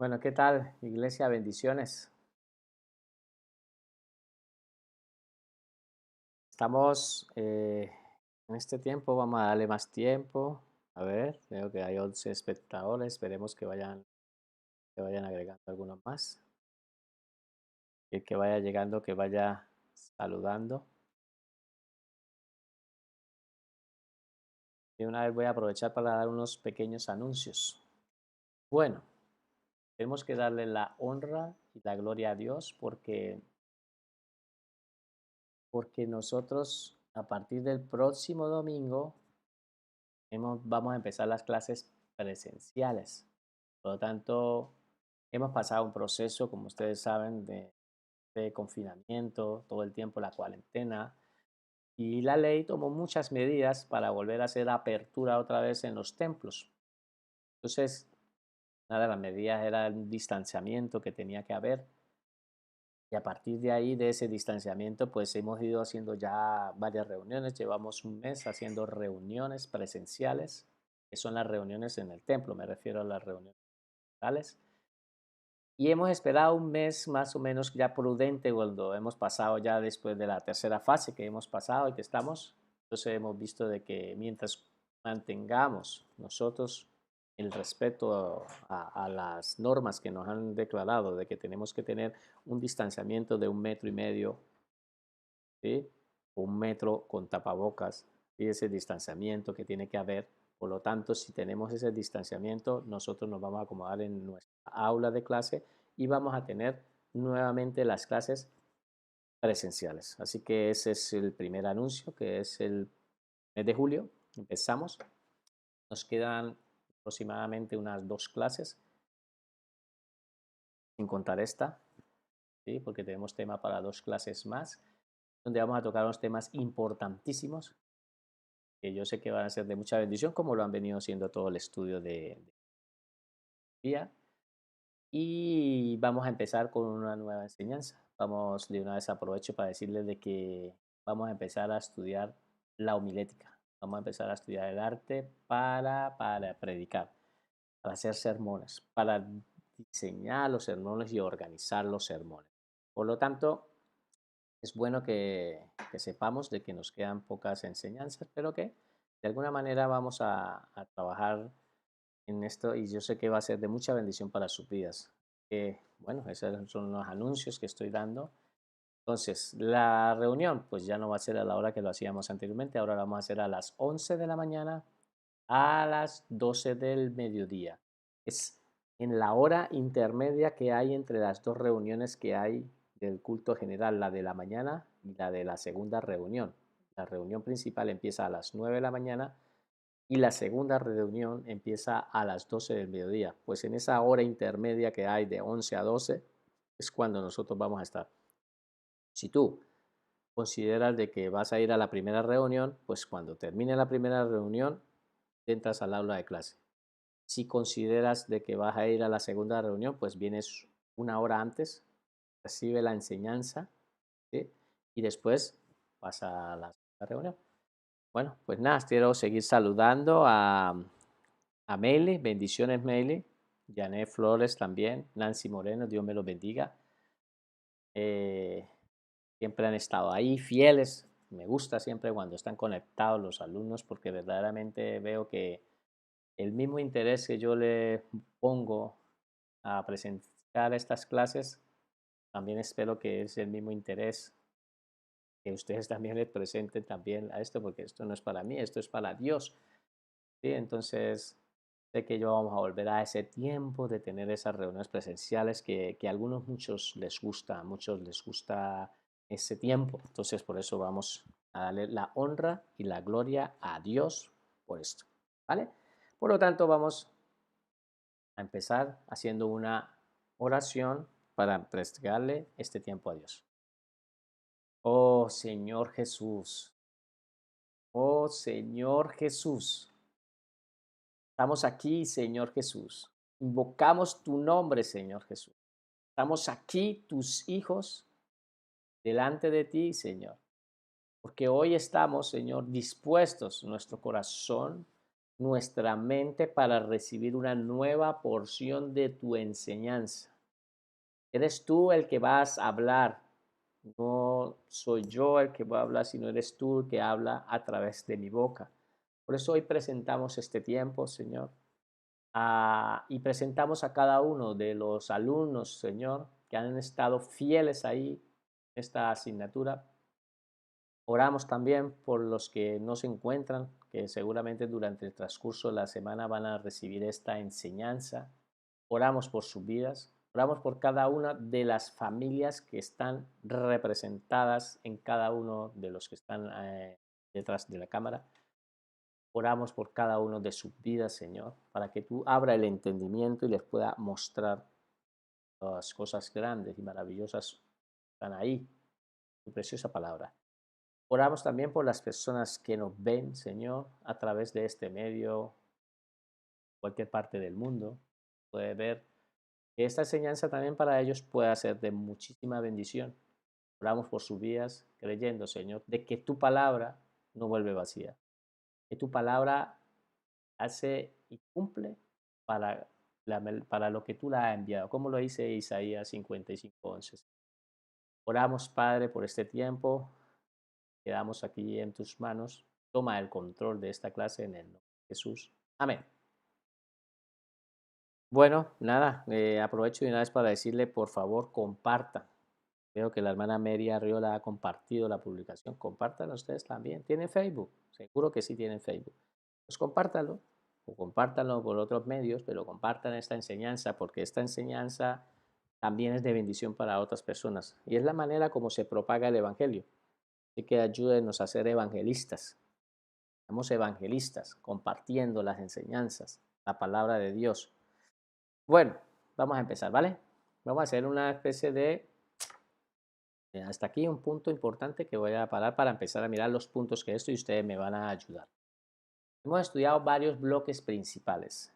Bueno, ¿qué tal, iglesia? Bendiciones. Estamos en este tiempo, vamos a darle más tiempo. A ver, veo que hay 11 espectadores, esperemos que vayan agregando algunos más. Y el que vaya llegando, que vaya saludando. Y una vez voy a aprovechar para dar unos pequeños anuncios. Bueno, tenemos que darle la honra y la gloria a Dios porque nosotros a partir del próximo domingo vamos a empezar las clases presenciales. Por lo tanto, hemos pasado un proceso, como ustedes saben, de confinamiento, todo el tiempo la cuarentena, y la ley tomó muchas medidas para volver a hacer apertura otra vez en los templos. Entonces, una de las medidas era el distanciamiento que tenía que haber, y a partir de ahí, de ese distanciamiento, pues hemos ido haciendo ya varias reuniones. Llevamos un mes haciendo reuniones presenciales, que son las reuniones en el templo, me refiero a las reuniones totales. Y hemos esperado un mes más o menos ya prudente cuando hemos pasado ya después de la tercera fase que hemos pasado y que estamos. Entonces hemos visto de que mientras mantengamos nosotros el respeto a las normas que nos han declarado de que tenemos que tener un distanciamiento de 1,5 metros, ¿sí? 1 metro con tapabocas y ese distanciamiento que tiene que haber. Por lo tanto, si tenemos ese distanciamiento, nosotros nos vamos a acomodar en nuestra aula de clase y vamos a tener nuevamente las clases presenciales. Así que ese es el primer anuncio, que es el mes de julio. Empezamos. Nos quedan aproximadamente unas 2 clases, sin contar esta, ¿sí? Porque tenemos tema para 2 clases más, donde vamos a tocar unos temas importantísimos que yo sé que van a ser de mucha bendición, como lo han venido siendo todo el estudio de día. Y vamos a empezar con una nueva enseñanza. Vamos, de una vez aprovecho para decirles de que vamos a empezar a estudiar la homilética. Vamos a empezar a estudiar el arte para predicar, para hacer sermones, para diseñar los sermones y organizar los sermones. Por lo tanto, es bueno que sepamos de que nos quedan pocas enseñanzas, pero que de alguna manera vamos a trabajar en esto y yo sé que va a ser de mucha bendición para sus vidas. Bueno, esos son los anuncios que estoy dando. Entonces, la reunión pues ya no va a ser a la hora que lo hacíamos anteriormente, ahora la vamos a hacer a las 11 de la mañana a las 12 del mediodía. Es en la hora intermedia que hay entre las dos reuniones que hay del culto general, la de la mañana y la de la segunda reunión. La reunión principal empieza a las 9 de la mañana y la segunda reunión empieza a las 12 del mediodía. Pues en esa hora intermedia que hay de 11 a 12 es cuando nosotros vamos a estar. Si tú consideras de que vas a ir a la primera reunión, pues cuando termine la primera reunión, entras al aula de clase. Si consideras de que vas a ir a la segunda reunión, pues vienes una hora antes, recibe la enseñanza, ¿sí? Y después vas a la segunda reunión. Bueno, pues nada, quiero seguir saludando a Meili, bendiciones Meili, Janet Flores también, Nancy Moreno, Dios me los bendiga. Eh, Siempre han estado ahí, fieles. Me gusta siempre cuando están conectados los alumnos porque verdaderamente veo que el mismo interés que yo le pongo a presentar estas clases, también espero que es el mismo interés que ustedes también le presenten también a esto, porque esto no es para mí, esto es para Dios. ¿Sí? Entonces, sé que yo vamos a volver a ese tiempo de tener esas reuniones presenciales que a algunos muchos les gusta ese tiempo. Entonces, por eso vamos a darle la honra y la gloria a Dios por esto. ¿Vale? Por lo tanto, vamos a empezar haciendo una oración para entregarle este tiempo a Dios. Oh Señor Jesús, oh Señor Jesús, estamos aquí, Señor Jesús. Invocamos tu nombre, Señor Jesús. Estamos aquí, tus hijos, delante de ti, Señor. Porque hoy estamos, Señor, dispuestos, nuestro corazón nuestra mente para recibir una nueva porción de tu enseñanza. Eres tú el que vas a hablar, no soy yo el que va a hablar, sino eres tú el que habla a través de mi boca. Por eso hoy presentamos este tiempo, Señor, y presentamos a cada uno de los alumnos, Señor, que han estado fieles ahí en esta asignatura. Oramos también por los que no se encuentran, que seguramente durante el transcurso de la semana van a recibir esta enseñanza. Oramos por sus vidas, oramos por cada una de las familias que están representadas en cada uno de los que están detrás de la cámara. Oramos por cada uno de sus vidas, Señor, para que tú abra el entendimiento y les pueda mostrar las cosas grandes y maravillosas que están ahí, tu preciosa palabra. Oramos también por las personas que nos ven, Señor, a través de este medio, cualquier parte del mundo, puede ver que esta enseñanza también para ellos pueda ser de muchísima bendición. Oramos por sus vidas, creyendo, Señor, de que tu palabra no vuelve vacía, que tu palabra hace y cumple para, para lo que tú la has enviado, como lo dice Isaías 55:11. Oramos, Padre, por este tiempo, quedamos aquí en tus manos. Toma el control de esta clase en el nombre de Jesús. Amén. Bueno, nada, aprovecho de una vez para decirle, por favor, compartan. Veo que la hermana Mary Arriola ha compartido la publicación. Compártanlo ustedes también. ¿Tienen Facebook? Seguro que sí tienen Facebook. Pues compártanlo o compártanlo por otros medios, pero compartan esta enseñanza porque esta enseñanza también es de bendición para otras personas. Y es la manera como se propaga el Evangelio. Así que ayúdenos a ser evangelistas. Somos evangelistas, compartiendo las enseñanzas, la palabra de Dios. Bueno, vamos a empezar, ¿vale? Vamos a hacer una especie de... hasta aquí un punto importante que voy a parar para empezar a mirar los puntos que esto y ustedes me van a ayudar. Hemos estudiado varios bloques principales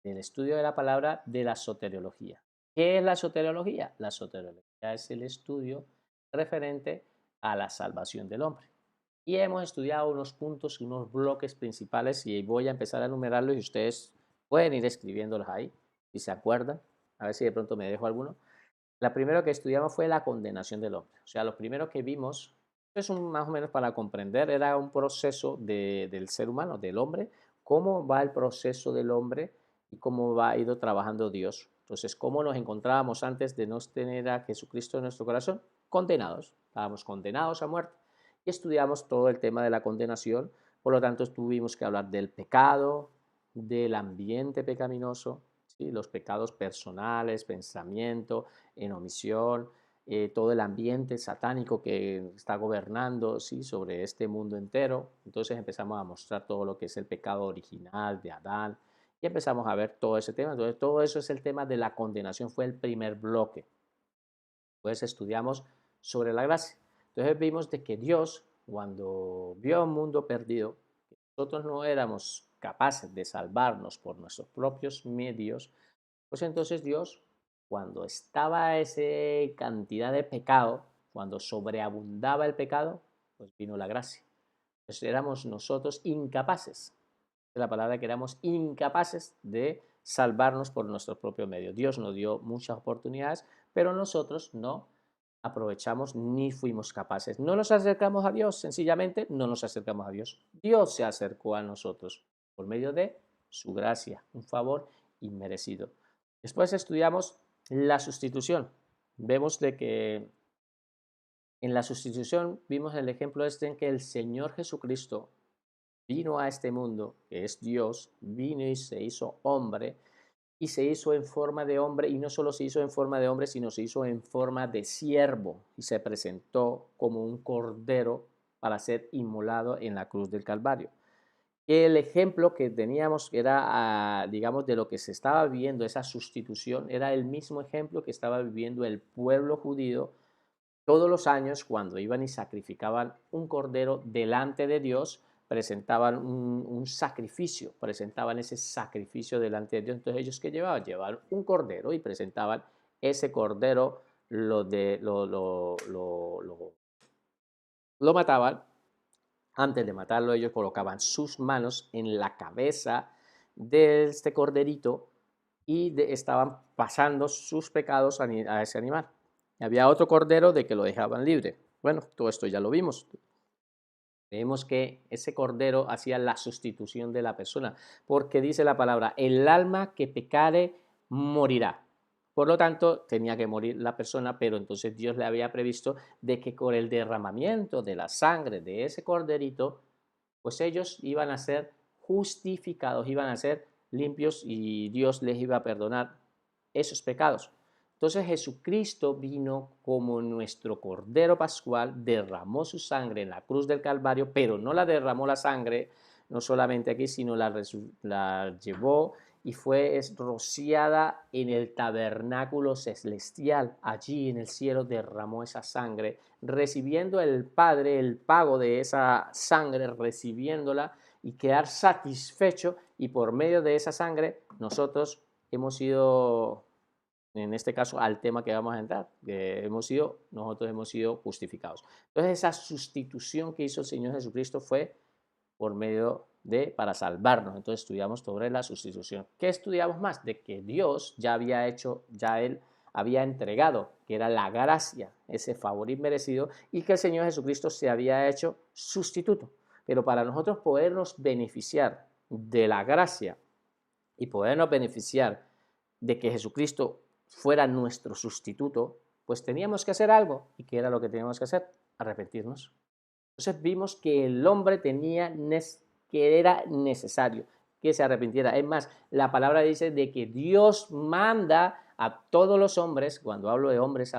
del estudio de la palabra de la soteriología. ¿Qué es la soteriología? La soteriología es el estudio referente a la salvación del hombre. Y hemos estudiado unos puntos y unos bloques principales y voy a empezar a enumerarlos y ustedes pueden ir escribiéndolos ahí, si se acuerdan, a ver si de pronto me dejo alguno. La primera que estudiamos fue la condenación del hombre. O sea, lo primero que vimos, es más o menos para comprender, era un proceso del ser humano, del hombre, cómo va el proceso del hombre y cómo va ido trabajando Dios. Entonces, cómo nos encontrábamos antes de no tener a Jesucristo en nuestro corazón, condenados. Estábamos condenados a muerte. Y estudiamos todo el tema de la condenación. Por lo tanto, tuvimos que hablar del pecado, del ambiente pecaminoso, ¿sí? Los pecados personales, pensamiento, en omisión, todo el ambiente satánico que está gobernando, ¿sí? Sobre este mundo entero. Entonces empezamos a mostrar todo lo que es el pecado original de Adán y empezamos a ver todo ese tema. Entonces todo eso es el tema de la condenación, fue el primer bloque. Pues estudiamos sobre la gracia. Entonces vimos de que Dios, cuando vio un mundo perdido, nosotros no éramos capaces de salvarnos por nuestros propios medios, pues entonces Dios, cuando estaba esa cantidad de pecado, cuando sobreabundaba el pecado, pues vino la gracia. Entonces éramos nosotros incapaces, de la palabra que éramos incapaces de salvarnos por nuestros propios medios. Dios nos dio muchas oportunidades, pero nosotros no aprovechamos ni fuimos capaces. No nos acercamos a Dios, sencillamente no nos acercamos a Dios. Dios se acercó a nosotros por medio de su gracia, un favor inmerecido. Después estudiamos la sustitución. Vemos de que en la sustitución vimos el ejemplo este en que el Señor Jesucristo vino a este mundo, que es Dios, vino y se hizo hombre, y se hizo en forma de hombre, y no solo se hizo en forma de hombre, sino se hizo en forma de siervo, y se presentó como un cordero para ser inmolado en la cruz del Calvario. El ejemplo que teníamos era, digamos, de lo que se estaba viviendo, esa sustitución, era el mismo ejemplo que estaba viviendo el pueblo judío todos los años cuando iban y sacrificaban un cordero delante de Dios, presentaban un sacrificio, presentaban ese sacrificio delante de Dios. Entonces ellos, ¿qué llevaban? Llevaban un cordero y presentaban ese cordero, lo mataban Antes de matarlo, ellos colocaban sus manos en la cabeza de este corderito y estaban pasando sus pecados a ese animal. Y había otro cordero de que lo dejaban libre. Bueno, todo esto ya lo vimos. Vemos que ese cordero hacía la sustitución de la persona, porque dice la palabra, el alma que pecare morirá. Por lo tanto, tenía que morir la persona, pero entonces Dios le había previsto de que con el derramamiento de la sangre de ese corderito, pues ellos iban a ser justificados, iban a ser limpios y Dios les iba a perdonar esos pecados. Entonces Jesucristo vino como nuestro Cordero Pascual, derramó su sangre en la cruz del Calvario, pero no la derramó la sangre, no solamente aquí, sino la llevó y fue rociada en el tabernáculo celestial. Allí en el cielo derramó esa sangre, recibiendo el Padre el pago de esa sangre, recibiéndola y quedar satisfecho, y por medio de esa sangre nosotros hemos sido, en este caso, al tema que vamos a entrar, que nosotros hemos sido justificados. Entonces, esa sustitución que hizo el Señor Jesucristo fue por medio para salvarnos. Entonces, estudiamos sobre la sustitución. ¿Qué estudiamos más? De que Dios ya había hecho, ya Él había entregado, que era la gracia, ese favor inmerecido, y que el Señor Jesucristo se había hecho sustituto. Pero para nosotros podernos beneficiar de la gracia y podernos beneficiar de que Jesucristo fuera nuestro sustituto, pues teníamos que hacer algo. ¿Y qué era lo que teníamos que hacer? Arrepentirnos. Entonces vimos que el hombre que era necesario que se arrepintiera. Es más, la palabra dice de que Dios manda a todos los hombres, cuando hablo de hombres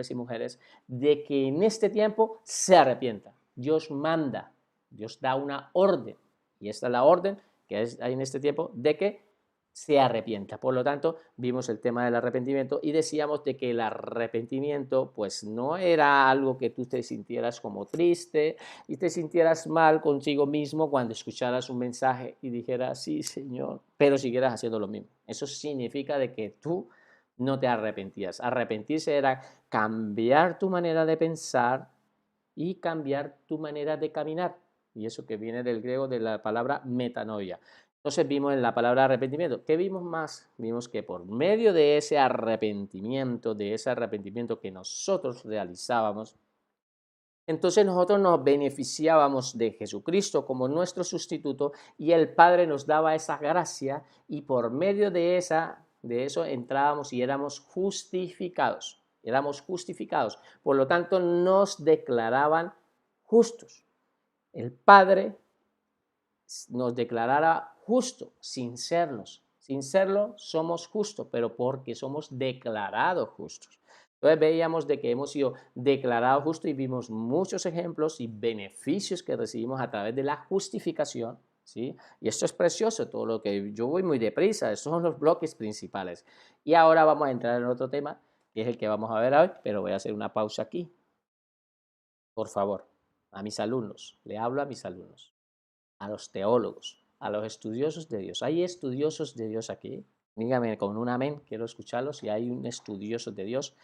y mujeres, de que en este tiempo se arrepienta. Dios manda, Dios da una orden, y esta es la orden que hay en este tiempo, de que se arrepienta. Por lo tanto, vimos el tema del arrepentimiento y decíamos de que el arrepentimiento pues no era algo que tú te sintieras como triste y te sintieras mal contigo mismo cuando escucharas un mensaje y dijeras, sí, Señor, pero siguieras haciendo lo mismo. Eso significa de que tú no te arrepentías. Arrepentirse era cambiar tu manera de pensar y cambiar tu manera de caminar. Y eso que viene del griego de la palabra metanoia. Entonces vimos en la palabra arrepentimiento. ¿Qué vimos más? Vimos que por medio de ese arrepentimiento que nosotros realizábamos, entonces nosotros nos beneficiábamos de Jesucristo como nuestro sustituto y el Padre nos daba esa gracia y por medio de eso entrábamos y éramos justificados. Éramos justificados. Por lo tanto, nos declaraban justos. El Padre nos declarara justo sin serlos. Sin serlo somos justos, pero porque somos declarados justos. Entonces veíamos de que hemos sido declarados justos y vimos muchos ejemplos y beneficios que recibimos a través de la justificación, ¿sí? Y esto es precioso, todo lo que yo voy muy deprisa, estos son los bloques principales. Y ahora vamos a entrar en otro tema, que es el que vamos a ver hoy, pero voy a hacer una pausa aquí. Por favor, a mis alumnos, le hablo a mis alumnos, a los teólogos, a los estudiosos de Dios. ¿Hay estudiosos de Dios aquí? Dígame con un amén, quiero escucharlos. Si hay un estudioso de Dios,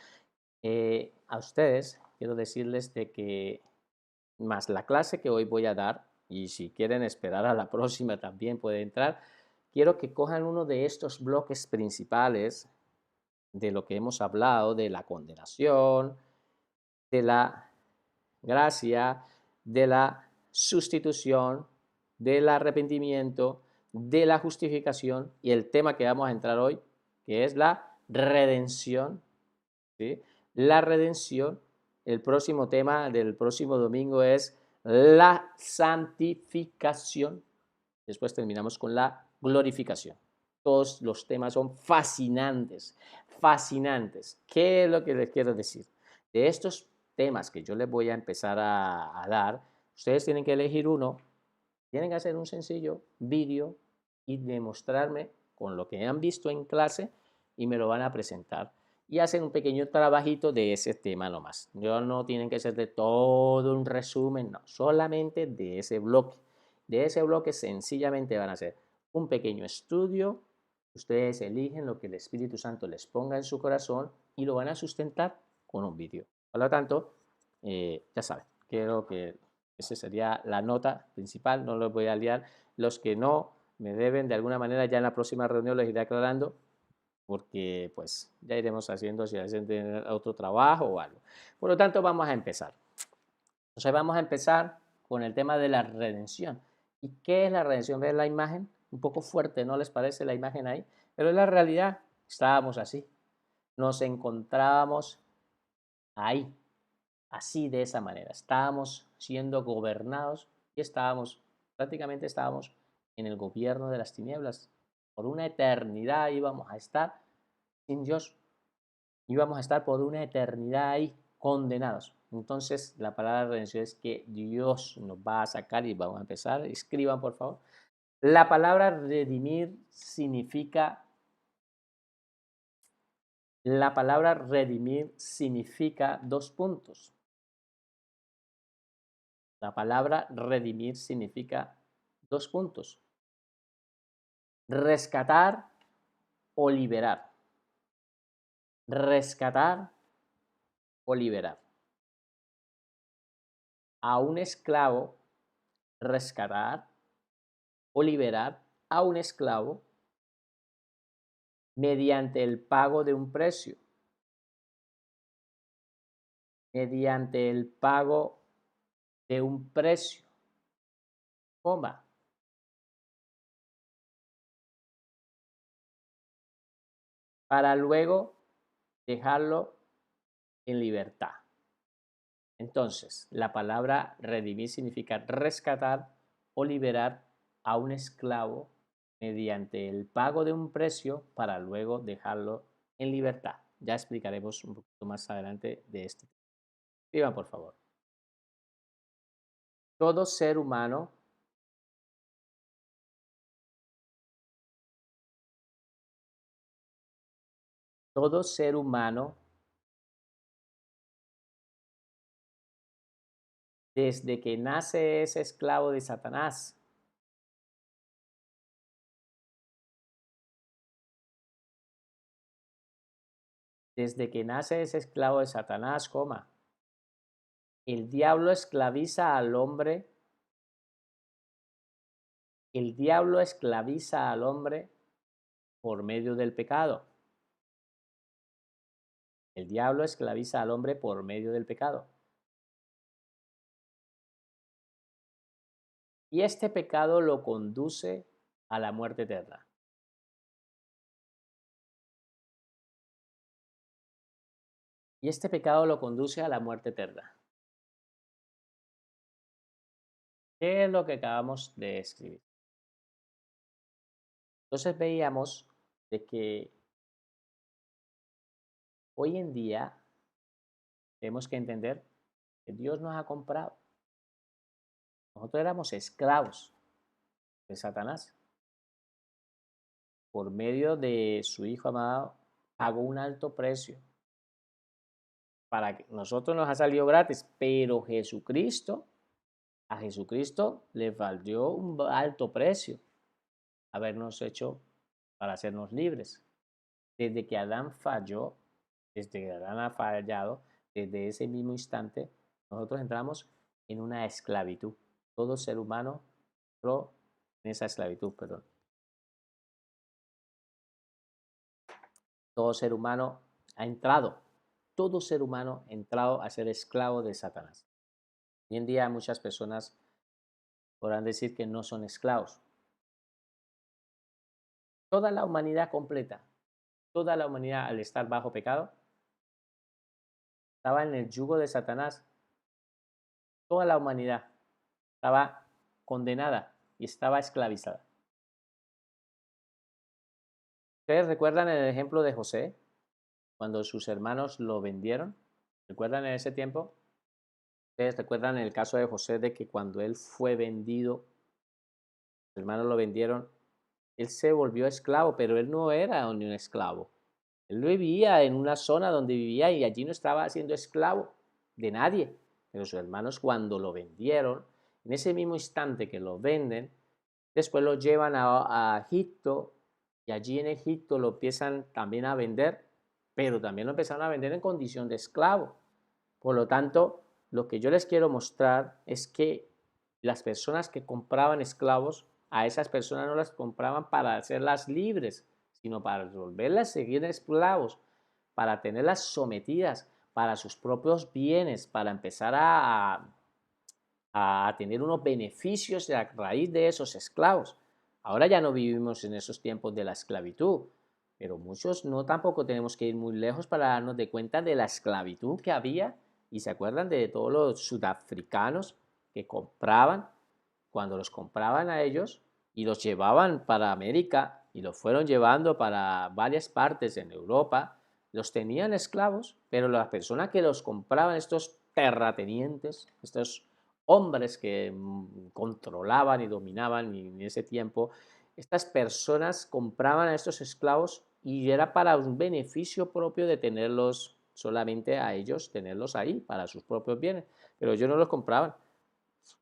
a ustedes quiero decirles de que más la clase que hoy voy a dar, y si quieren esperar a la próxima también puede entrar, quiero que cojan uno de estos bloques principales de lo que hemos hablado, de la condenación, de la gracia, de la sustitución, del arrepentimiento, de la justificación y el tema que vamos a entrar hoy, que es la redención. ¿Sí? La redención, el próximo tema del próximo domingo es la santificación. Después terminamos con la glorificación. Todos los temas son fascinantes, fascinantes. ¿Qué es lo que les quiero decir? De estos temas que yo les voy a empezar a dar, ustedes tienen que elegir uno, tienen que hacer un sencillo vídeo y demostrarme con lo que han visto en clase y me lo van a presentar. Y hacen un pequeño trabajito de ese tema nomás. No tienen que ser de todo un resumen, no, solamente de ese bloque. De ese bloque sencillamente van a hacer un pequeño estudio. Ustedes eligen lo que el Espíritu Santo les ponga en su corazón y lo van a sustentar con un vídeo. Por lo tanto, ya saben, quiero que Esa sería la nota principal, no los voy a liar. Los que no me deben, de alguna manera, ya en la próxima reunión les iré aclarando, porque pues ya iremos haciendo si hacen tener otro trabajo o algo. Por lo tanto, vamos a empezar. Entonces vamos a empezar con el tema de la redención. ¿Y qué es la redención? ¿Ves la imagen? Un poco fuerte, ¿no les parece la imagen ahí? Pero en la realidad estábamos así. Nos encontrábamos ahí, así de esa manera. Estábamos siendo gobernados y prácticamente estábamos en el gobierno de las tinieblas. Por una eternidad íbamos a estar sin Dios. Íbamos a estar por una eternidad ahí condenados. Entonces, la palabra redención es que Dios nos va a sacar y vamos a empezar. Escriban, por favor. La palabra redimir significa dos puntos. La palabra redimir significa dos puntos. Rescatar o liberar. Rescatar o liberar. A un esclavo, rescatar o liberar a un esclavo mediante el pago de un precio. Mediante el pago de un precio, coma, para luego dejarlo en libertad. Entonces, la palabra redimir significa rescatar o liberar a un esclavo mediante el pago de un precio para luego dejarlo en libertad. Ya explicaremos un poquito más adelante de este tema. Escriban, por favor. Todo ser humano desde que nace es esclavo de Satanás. Desde que nace es esclavo de Satanás, coma. El diablo esclaviza al hombre. El diablo esclaviza al hombre por medio del pecado. El diablo esclaviza al hombre por medio del pecado. Y este pecado lo conduce a la muerte eterna. Y este pecado lo conduce a la muerte eterna. ¿Qué es lo que acabamos de escribir? Entonces veíamos de que hoy en día tenemos que entender que Dios nos ha comprado. Nosotros éramos esclavos de Satanás. Por medio de su Hijo amado, pagó un alto precio. Para que nosotros nos ha salido gratis, pero a Jesucristo le valió un alto precio habernos hecho para hacernos libres. Desde que Adán falló, desde que Adán ha fallado, desde ese mismo instante, nosotros entramos en una esclavitud. Todo ser humano entró en esa esclavitud, perdón. Todo ser humano ha entrado, todo ser humano ha entrado a ser esclavo de Satanás. Hoy en día muchas personas podrán decir que no son esclavos. Toda la humanidad completa, toda la humanidad al estar bajo pecado, estaba en el yugo de Satanás. Toda la humanidad estaba condenada y estaba esclavizada. ¿Ustedes recuerdan el ejemplo de José? Cuando sus hermanos lo vendieron. ¿Recuerdan en ese tiempo? ¿Ustedes recuerdan el caso de José de que cuando él fue vendido, sus hermanos lo vendieron, él se volvió esclavo, pero él no era un esclavo. Él vivía en una zona donde vivía y allí no estaba siendo esclavo de nadie. Pero sus hermanos cuando lo vendieron, en ese mismo instante que lo venden, después lo llevan a Egipto y allí en Egipto lo empiezan también a vender, pero también lo empezaron a vender en condición de esclavo. Por lo tanto, lo que yo les quiero mostrar es que las personas que compraban esclavos, a esas personas no las compraban para hacerlas libres, sino para volverlas a seguir esclavos, para tenerlas sometidas, para sus propios bienes, para empezar a tener unos beneficios a raíz de esos esclavos. Ahora ya no vivimos en esos tiempos de la esclavitud, pero muchos no tampoco tenemos que ir muy lejos para darnos de cuenta de la esclavitud que había. Y se acuerdan de todos los sudafricanos que compraban, cuando los compraban a ellos y los llevaban para América y los fueron llevando para varias partes en Europa, los tenían esclavos, pero las personas que los compraban, estos terratenientes, estos hombres que controlaban y dominaban en ese tiempo, estas personas compraban a estos esclavos y era para un beneficio propio de tenerlos solamente a ellos, tenerlos ahí para sus propios bienes, pero ellos no los compraban.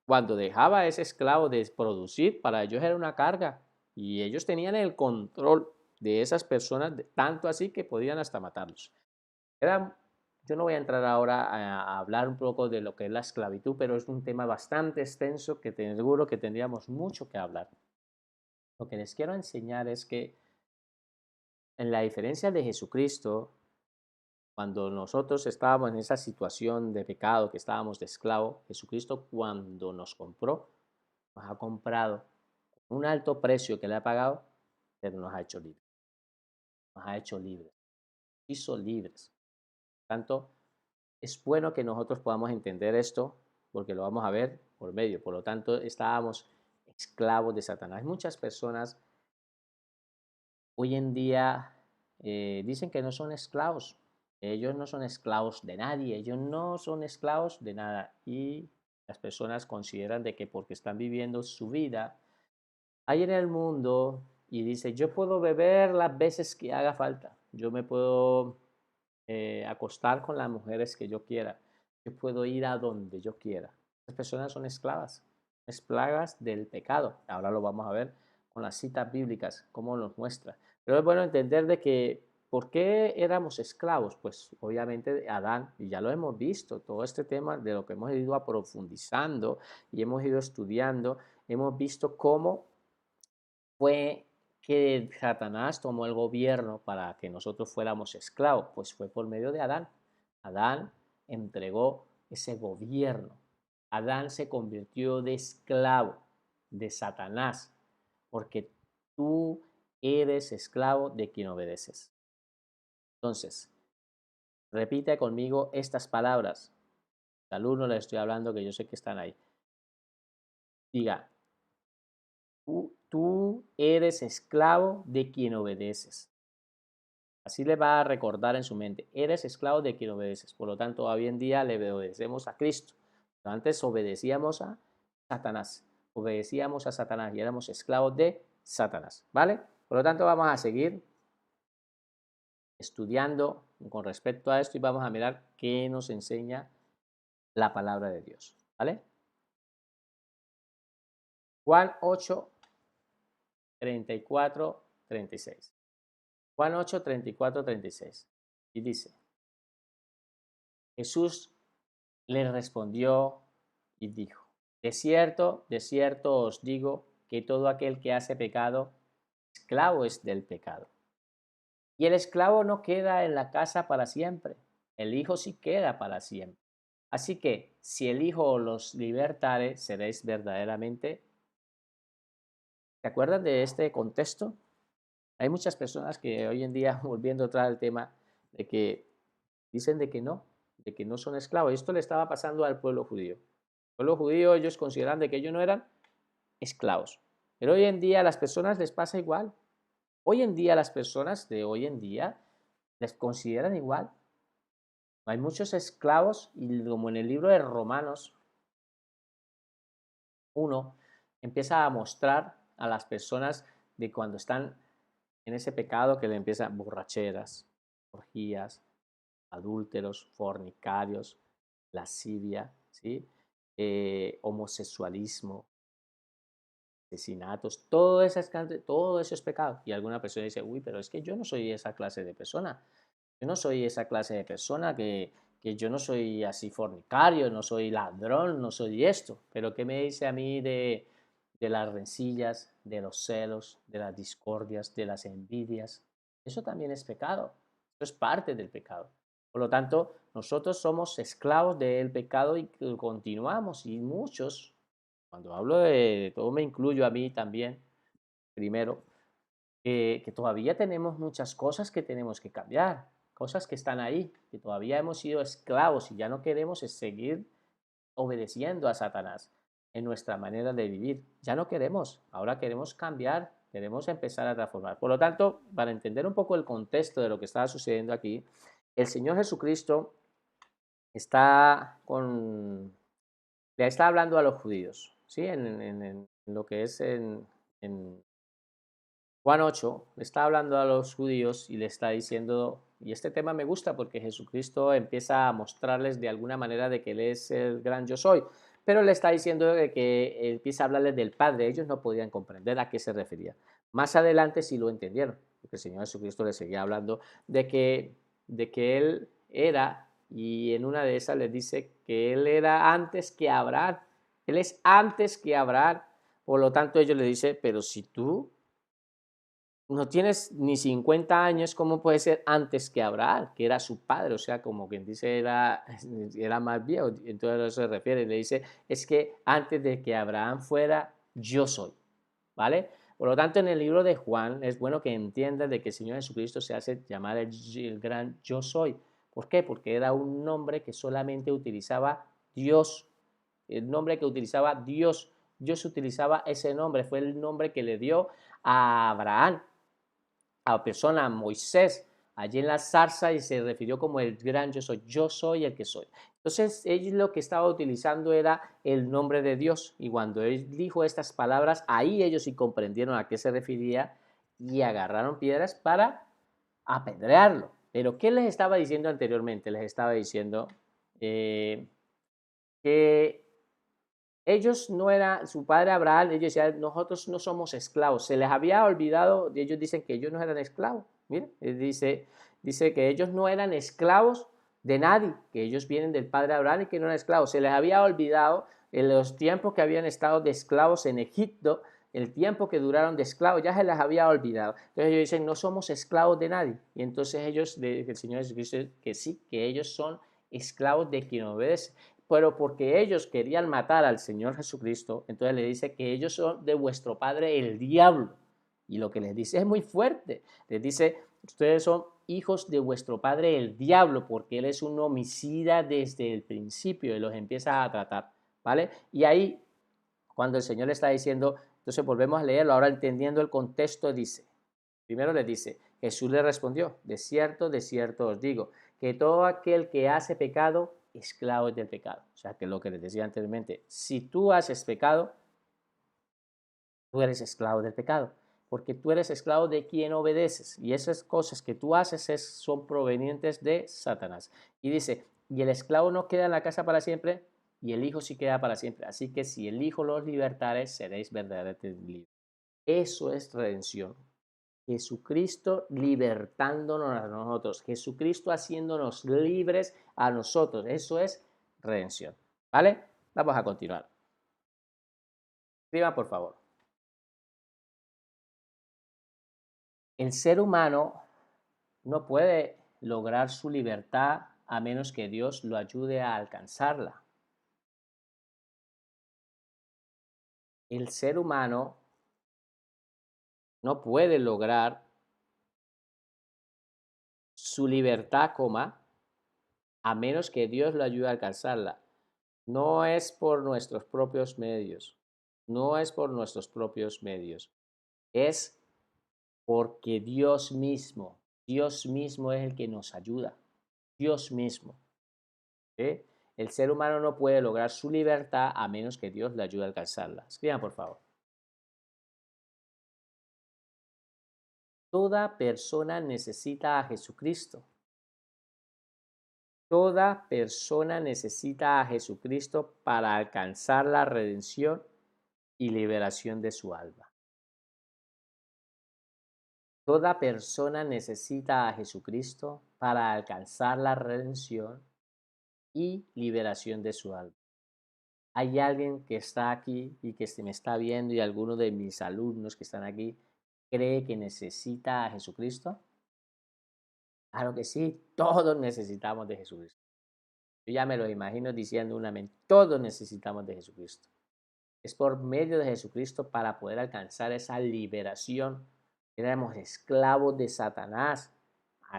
Cuando dejaba a ese esclavo de producir, para ellos era una carga y ellos tenían el control de esas personas, tanto así que podían hasta matarlos. Era, yo no voy a entrar ahora a hablar un poco de lo que es la esclavitud, pero es un tema bastante extenso que seguro que tendríamos mucho que hablar. Lo que les quiero enseñar es que en la diferencia de Jesucristo, cuando nosotros estábamos en esa situación de pecado, que estábamos de esclavo, Jesucristo cuando nos compró, nos ha comprado un alto precio que le ha pagado, pero nos ha hecho libres. Nos ha hecho libres. Hizo libres. Por tanto, es bueno que nosotros podamos entender esto, porque lo vamos a ver por medio. Por lo tanto, estábamos esclavos de Satanás. Muchas personas hoy en día dicen que no son esclavos. Ellos no son esclavos de nadie, ellos no son esclavos de nada. Y las personas consideran de que porque están viviendo su vida ahí en el mundo y dice, yo puedo beber las veces que haga falta, yo me puedo acostar con las mujeres que yo quiera, yo puedo ir a donde yo quiera. Las personas son esclavas del pecado. Ahora lo vamos a ver con las citas bíblicas, cómo nos muestra. Pero es bueno entender de que, ¿por qué éramos esclavos? Pues obviamente Adán, y ya lo hemos visto, todo este tema de lo que hemos ido aprofundizando y hemos ido estudiando, hemos visto cómo fue que Satanás tomó el gobierno para que nosotros fuéramos esclavos? Pues fue por medio de Adán. Adán entregó ese gobierno. Adán se convirtió de esclavo de Satanás, porque tú eres esclavo de quien obedeces. Entonces, repite conmigo estas palabras. Al alumno le estoy hablando, que yo sé que están ahí. Diga, tú eres esclavo de quien obedeces. Así le va a recordar en su mente, eres esclavo de quien obedeces. Por lo tanto, hoy en día le obedecemos a Cristo. Pero antes obedecíamos a Satanás. Obedecíamos a Satanás y éramos esclavos de Satanás. ¿Vale? Por lo tanto, vamos a seguir estudiando con respecto a esto y vamos a mirar qué nos enseña la palabra de Dios. ¿Vale? Juan 8, 34, 36. Juan 8, 34, 36. Y dice, Jesús le respondió y dijo, de cierto os digo que todo aquel que hace pecado, esclavo es del pecado. Y el esclavo no queda en la casa para siempre, el Hijo sí queda para siempre. Así que si el Hijo los libertare, seréis verdaderamente. ¿Se acuerdan de este contexto? Hay muchas personas que hoy en día, volviendo atrás al tema, de que dicen de que no son esclavos. Esto le estaba pasando al pueblo judío. El pueblo judío, ellos consideran de que ellos no eran esclavos. Pero hoy en día a las personas les pasa igual. Hoy en día las personas de hoy en día les consideran igual. Hay muchos esclavos y como en el libro de Romanos 1 empieza a mostrar a las personas de cuando están en ese pecado que le empiezan borracheras, orgías, adúlteros, fornicarios, lascivia, ¿sí? Homosexualismo, asesinatos, todo eso es pecado. Y alguna persona dice, uy, pero es que yo no soy esa clase de persona. Yo no soy esa clase de persona que yo no soy así fornicario, no soy ladrón, no soy esto. Pero ¿qué me dice a mí de las rencillas, de los celos, de las discordias, de las envidias? Eso también es pecado. Eso es parte del pecado. Por lo tanto, nosotros somos esclavos del pecado y continuamos. Y muchos, cuando hablo de todo, me incluyo a mí también, primero, que todavía tenemos muchas cosas que tenemos que cambiar, cosas que están ahí, que todavía hemos sido esclavos y ya no queremos seguir obedeciendo a Satanás en nuestra manera de vivir. Ya no queremos, ahora queremos cambiar, queremos empezar a transformar. Por lo tanto, para entender un poco el contexto de lo que estaba sucediendo aquí, el Señor Jesucristo está le está hablando a los judíos, ¿sí? En lo que es en Juan 8 le está hablando a los judíos y le está diciendo, y este tema me gusta porque Jesucristo empieza a mostrarles de alguna manera de que Él es el gran yo soy, pero le está diciendo de que empieza a hablarles del Padre, ellos no podían comprender a qué se refería. Más adelante sí lo entendieron, porque el Señor Jesucristo les seguía hablando de que Él era, y en una de esas les dice que Él era antes que Abraham, Él es antes que Abraham, por lo tanto ellos le dicen, pero si tú no tienes ni 50 años, ¿cómo puede ser antes que Abraham, que era su padre? O sea, como quien dice, era más viejo. Entonces a eso se refiere, le dice, es que antes de que Abraham fuera, yo soy, ¿vale? Por lo tanto, en el libro de Juan es bueno que entiendas de que el Señor Jesucristo se hace llamar el gran yo soy. ¿Por qué? Porque era un nombre que solamente utilizaba Dios, el nombre que utilizaba Dios. Dios utilizaba ese nombre, fue el nombre que le dio a Abraham, a persona, a Moisés, allí en la zarza, y se refirió como el gran yo soy el que soy. Entonces, ellos lo que estaba utilizando era el nombre de Dios, y cuando él dijo estas palabras, ahí ellos sí comprendieron a qué se refería y agarraron piedras para apedrearlo. Pero, ¿qué les estaba diciendo anteriormente? Les estaba diciendo que ellos no eran, su padre Abraham, ellos decían, nosotros no somos esclavos. Se les había olvidado, ellos dicen que ellos no eran esclavos. Mira, dice que ellos no eran esclavos de nadie, que ellos vienen del padre Abraham y que no eran esclavos. Se les había olvidado en los tiempos que habían estado de esclavos en Egipto, el tiempo que duraron de esclavos, ya se les había olvidado. Entonces ellos dicen, no somos esclavos de nadie. Y entonces ellos, el Señor dice que sí, que ellos son esclavos de quien obedece, pero porque ellos querían matar al Señor Jesucristo, entonces le dice que ellos son de vuestro padre el diablo. Y lo que les dice es muy fuerte. Les dice, ustedes son hijos de vuestro padre el diablo, porque él es un homicida desde el principio y los empieza a tratar, ¿vale? Y ahí, cuando el Señor le está diciendo, entonces volvemos a leerlo, ahora entendiendo el contexto, dice, primero le dice, Jesús le respondió, de cierto os digo, que todo aquel que hace pecado, esclavo es del pecado. O sea, que lo que les decía anteriormente, si tú haces pecado, tú eres esclavo del pecado, porque tú eres esclavo de quien obedeces, y esas cosas que tú haces son provenientes de Satanás. Y dice, y el esclavo no queda en la casa para siempre, y el hijo sí queda para siempre. Así que si el hijo los libertare, seréis verdaderamente libres. Eso es redención. Jesucristo libertándonos a nosotros, Jesucristo haciéndonos libres a nosotros. Eso es redención. ¿Vale? Vamos a continuar. Escriban, por favor. El ser humano no puede lograr su libertad a menos que Dios lo ayude a alcanzarla. El ser humano no puede lograr su libertad, a menos que Dios lo ayude a alcanzarla. No es por nuestros propios medios, no es por nuestros propios medios, es porque Dios mismo es el que nos ayuda, Dios mismo. ¿Sí? El ser humano no puede lograr su libertad a menos que Dios le ayude a alcanzarla. Escriban, por favor. Toda persona necesita a Jesucristo. Toda persona necesita a Jesucristo para alcanzar la redención y liberación de su alma. Toda persona necesita a Jesucristo para alcanzar la redención y liberación de su alma. ¿Hay alguien que está aquí y que me está viendo y alguno de mis alumnos que están aquí cree que necesita a Jesucristo? Claro que sí, todos necesitamos de Jesucristo. Yo ya me lo imagino diciendo una vez, todos necesitamos de Jesucristo. Es por medio de Jesucristo para poder alcanzar esa liberación. Éramos esclavos de Satanás,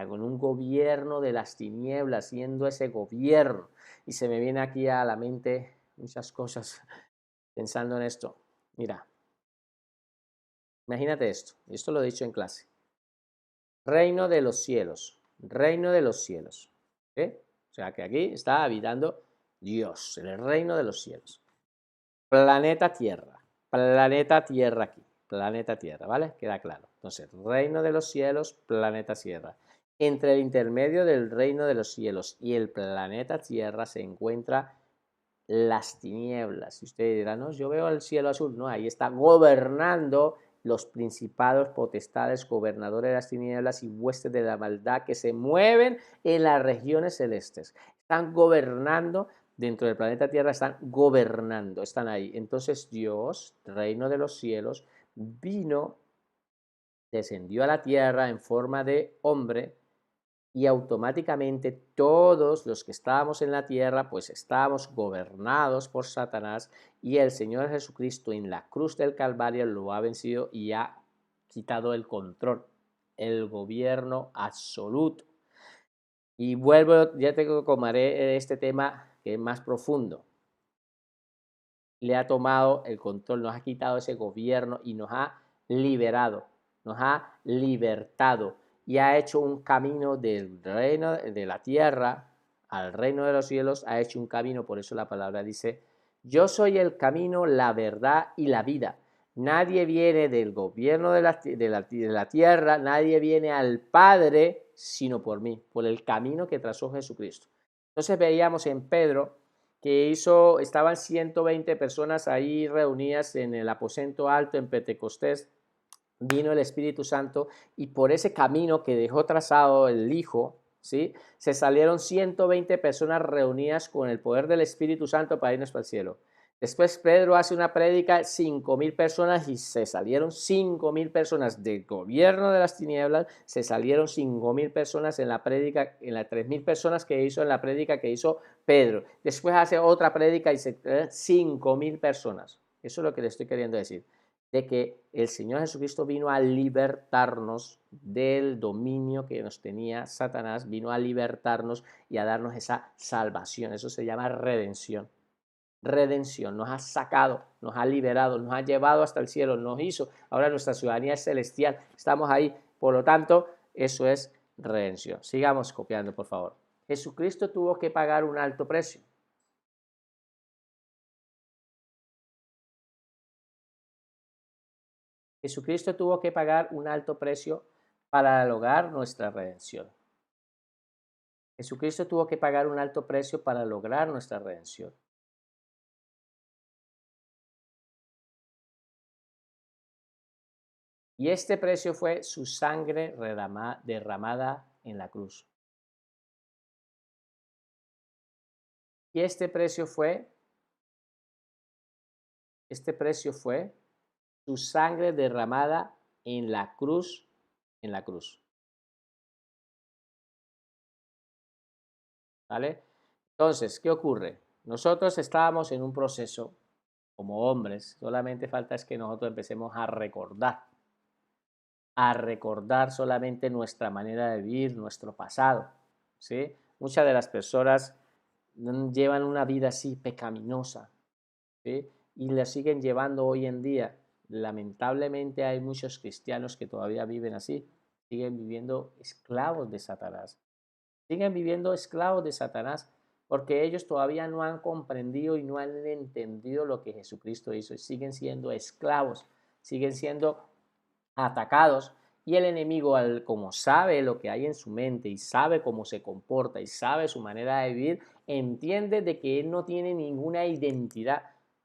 con un gobierno de las tinieblas, siendo ese gobierno. Y se me viene aquí a la mente muchas cosas pensando en esto. Mira, imagínate esto lo he dicho en clase. Reino de los cielos, reino de los cielos. ¿Eh? O sea que aquí está habitando Dios, el reino de los cielos. Planeta Tierra aquí, planeta Tierra, ¿vale? Queda claro. Entonces, reino de los cielos, planeta Tierra. Entre el intermedio del reino de los cielos y el planeta Tierra se encuentra las tinieblas. Y usted dirá, no, yo veo el cielo azul. No, ahí está gobernando los principados, potestades, gobernadores de las tinieblas y huestes de la maldad que se mueven en las regiones celestes. Están gobernando dentro del planeta Tierra, están gobernando, están ahí. Entonces Dios, reino de los cielos, vino, descendió a la tierra en forma de hombre y automáticamente todos los que estábamos en la tierra, pues estábamos gobernados por Satanás y el Señor Jesucristo en la cruz del Calvario lo ha vencido y ha quitado el control, el gobierno absoluto. Y vuelvo, ya te tomaré este tema que es más profundo. Le ha tomado el control, nos ha quitado ese gobierno y nos ha liberado, nos ha libertado y ha hecho un camino del reino de la tierra al reino de los cielos, ha hecho un camino, por eso la palabra dice, yo soy el camino, la verdad y la vida. Nadie viene del gobierno de la tierra, nadie viene al Padre, sino por mí, por el camino que trazó Jesucristo. Entonces veíamos en Pedro que estaban 120 personas ahí reunidas en el aposento alto en Pentecostés, vino el Espíritu Santo y por ese camino que dejó trazado el Hijo, ¿sí? Se salieron 120 personas reunidas con el poder del Espíritu Santo para irnos para el cielo. Después Pedro hace una prédica, 5,000 personas y se salieron 5,000 personas del gobierno de las tinieblas, se salieron 5,000 personas en la prédica, en las 3,000 personas que hizo en la prédica que hizo Pedro. Después hace otra prédica y se 5,000 personas. Eso es lo que le estoy queriendo decir, de que el Señor Jesucristo vino a libertarnos del dominio que nos tenía Satanás, vino a libertarnos y a darnos esa salvación. Eso se llama redención. Redención, nos ha sacado, nos ha liberado, nos ha llevado hasta el cielo, nos hizo, ahora nuestra ciudadanía es celestial, estamos ahí, por lo tanto, eso es redención. Sigamos copiando, por favor. Jesucristo tuvo que pagar un alto precio. Jesucristo tuvo que pagar un alto precio para lograr nuestra redención. Jesucristo tuvo que pagar un alto precio para lograr nuestra redención. Y este precio fue su sangre derramada en la cruz. Y este precio fue su sangre derramada en la cruz, ¿vale? Entonces, ¿qué ocurre? Nosotros estábamos en un proceso como hombres, solamente falta es que nosotros empecemos a recordar solamente nuestra manera de vivir, nuestro pasado, ¿sí? Muchas de las personas llevan una vida así pecaminosa, ¿sí? Y la siguen llevando hoy en día. Lamentablemente hay muchos cristianos que todavía viven así, siguen viviendo esclavos de Satanás, siguen viviendo esclavos de Satanás porque ellos todavía no han comprendido y no han entendido lo que Jesucristo hizo y siguen siendo esclavos, siguen siendo atacados y el enemigo, como sabe lo que hay en su mente y sabe cómo se comporta y sabe su manera de vivir, entiende de que él no tiene ninguna identidad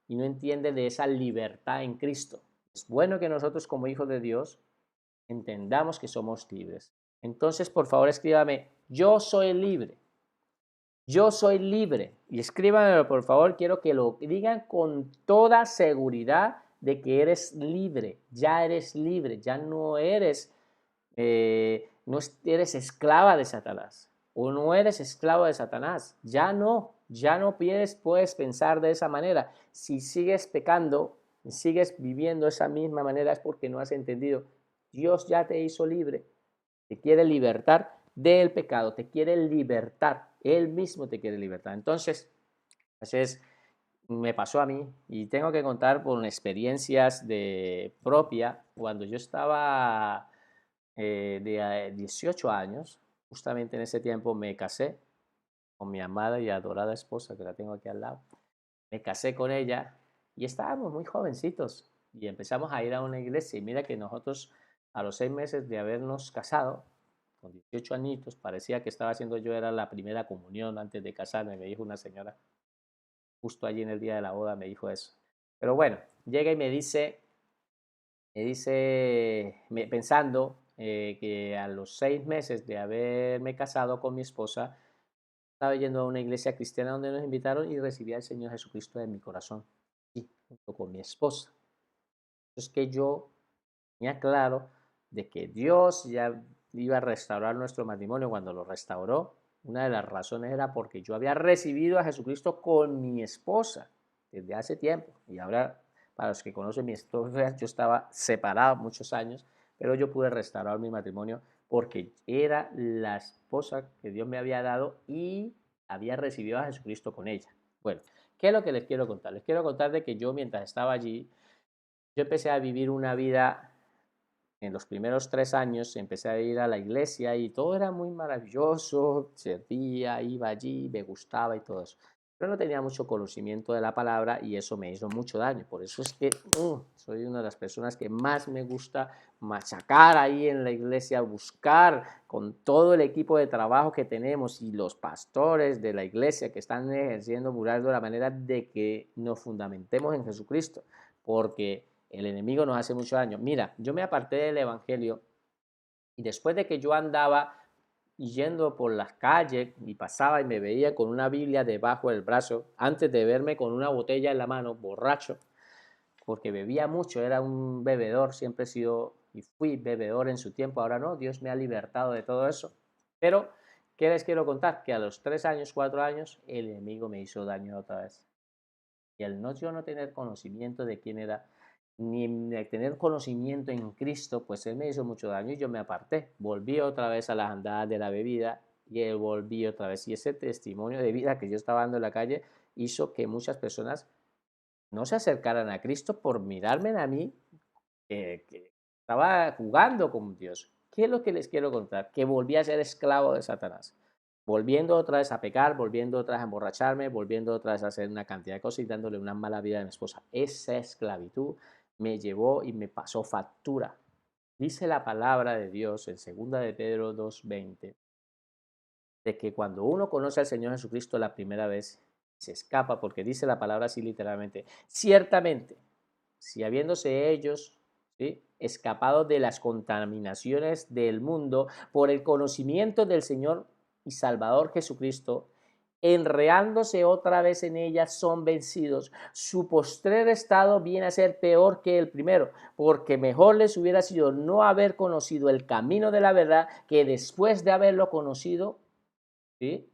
y no entiende de esa libertad en Cristo. Es bueno que nosotros como hijos de Dios entendamos que somos libres. Entonces, por favor, escríbame, yo soy libre. Yo soy libre. Y escríbanmelo, por favor, quiero que lo digan con toda seguridad de que eres libre. Ya eres libre, ya no eres esclava de Satanás. O no eres esclavo de Satanás. Ya no puedes pensar de esa manera. Si sigues pecando, sigues viviendo de esa misma manera, es porque no has entendido. Dios ya te hizo libre. Te quiere libertar del pecado, te quiere libertar, Él mismo te quiere libertar. Entonces, me pasó a mí y tengo que contar por experiencias propia, cuando yo estaba de 18 años, justamente en ese tiempo me casé con mi amada y adorada esposa, que la tengo aquí al lado. Me casé con ella y estábamos muy jovencitos y empezamos a ir a una iglesia y mira que nosotros a los 6 meses de habernos casado, con 18 añitos, parecía que estaba haciendo yo era la primera comunión antes de casarme, me dijo una señora, justo allí en el día de la boda me dijo eso. Pero bueno, llega y pensando que a los 6 meses de haberme casado con mi esposa, estaba yendo a una iglesia cristiana donde nos invitaron y recibí al Señor Jesucristo en mi corazón, y junto con mi esposa. Es que yo tenía claro de que Dios ya iba a restaurar nuestro matrimonio. Cuando lo restauró, una de las razones era porque yo había recibido a Jesucristo con mi esposa desde hace tiempo. Y ahora, para los que conocen mi historia, yo estaba separado muchos años, pero yo pude restaurar mi matrimonio porque era la esposa que Dios me había dado y había recibido a Jesucristo con ella. Bueno, ¿qué es lo que les quiero contar? Les quiero contar de que yo mientras estaba allí, yo empecé a vivir una vida. En los primeros 3 años empecé a ir a la iglesia y todo era muy maravilloso, servía, iba allí, me gustaba y todo eso. Pero no tenía mucho conocimiento de la palabra y eso me hizo mucho daño. Por eso es que soy una de las personas que más me gusta machacar ahí en la iglesia, buscar con todo el equipo de trabajo que tenemos y los pastores de la iglesia que están ejerciendo murar de la manera de que nos fundamentemos en Jesucristo. Porque el enemigo nos hace mucho daño. Mira, yo me aparté del evangelio y después de que yo andaba yendo por las calles y pasaba y me veía con una Biblia debajo del brazo, antes de verme con una botella en la mano, borracho, porque bebía mucho, era un bebedor, siempre he sido y fui bebedor en su tiempo, ahora no, Dios me ha libertado de todo eso. Pero, ¿qué les quiero contar? Que a los 3 años, 4 años, el enemigo me hizo daño otra vez. Y al yo no tener conocimiento de quién era, ni de tener conocimiento en Cristo, pues Él me hizo mucho daño y yo me aparté. Volví otra vez a las andadas de la bebida y Él volví otra vez. Y ese testimonio de vida que yo estaba dando en la calle hizo que muchas personas no se acercaran a Cristo por mirarme a mí, que estaba jugando con Dios. ¿Qué es lo que les quiero contar? Que volví a ser esclavo de Satanás. Volviendo otra vez a pecar, volviendo otra vez a emborracharme, volviendo otra vez a hacer una cantidad de cosas y dándole una mala vida a mi esposa. Esa esclavitud me llevó y me pasó factura. Dice la palabra de Dios en 2 de Pedro 2:20, de que cuando uno conoce al Señor Jesucristo la primera vez, se escapa, porque dice la palabra así literalmente, ciertamente, si habiéndose ellos, ¿sí?, escapado de las contaminaciones del mundo por el conocimiento del Señor y Salvador Jesucristo, enreándose otra vez en ellas, son vencidos. Su postrer estado viene a ser peor que el primero, porque mejor les hubiera sido no haber conocido el camino de la verdad que después de haberlo conocido, ¿sí?,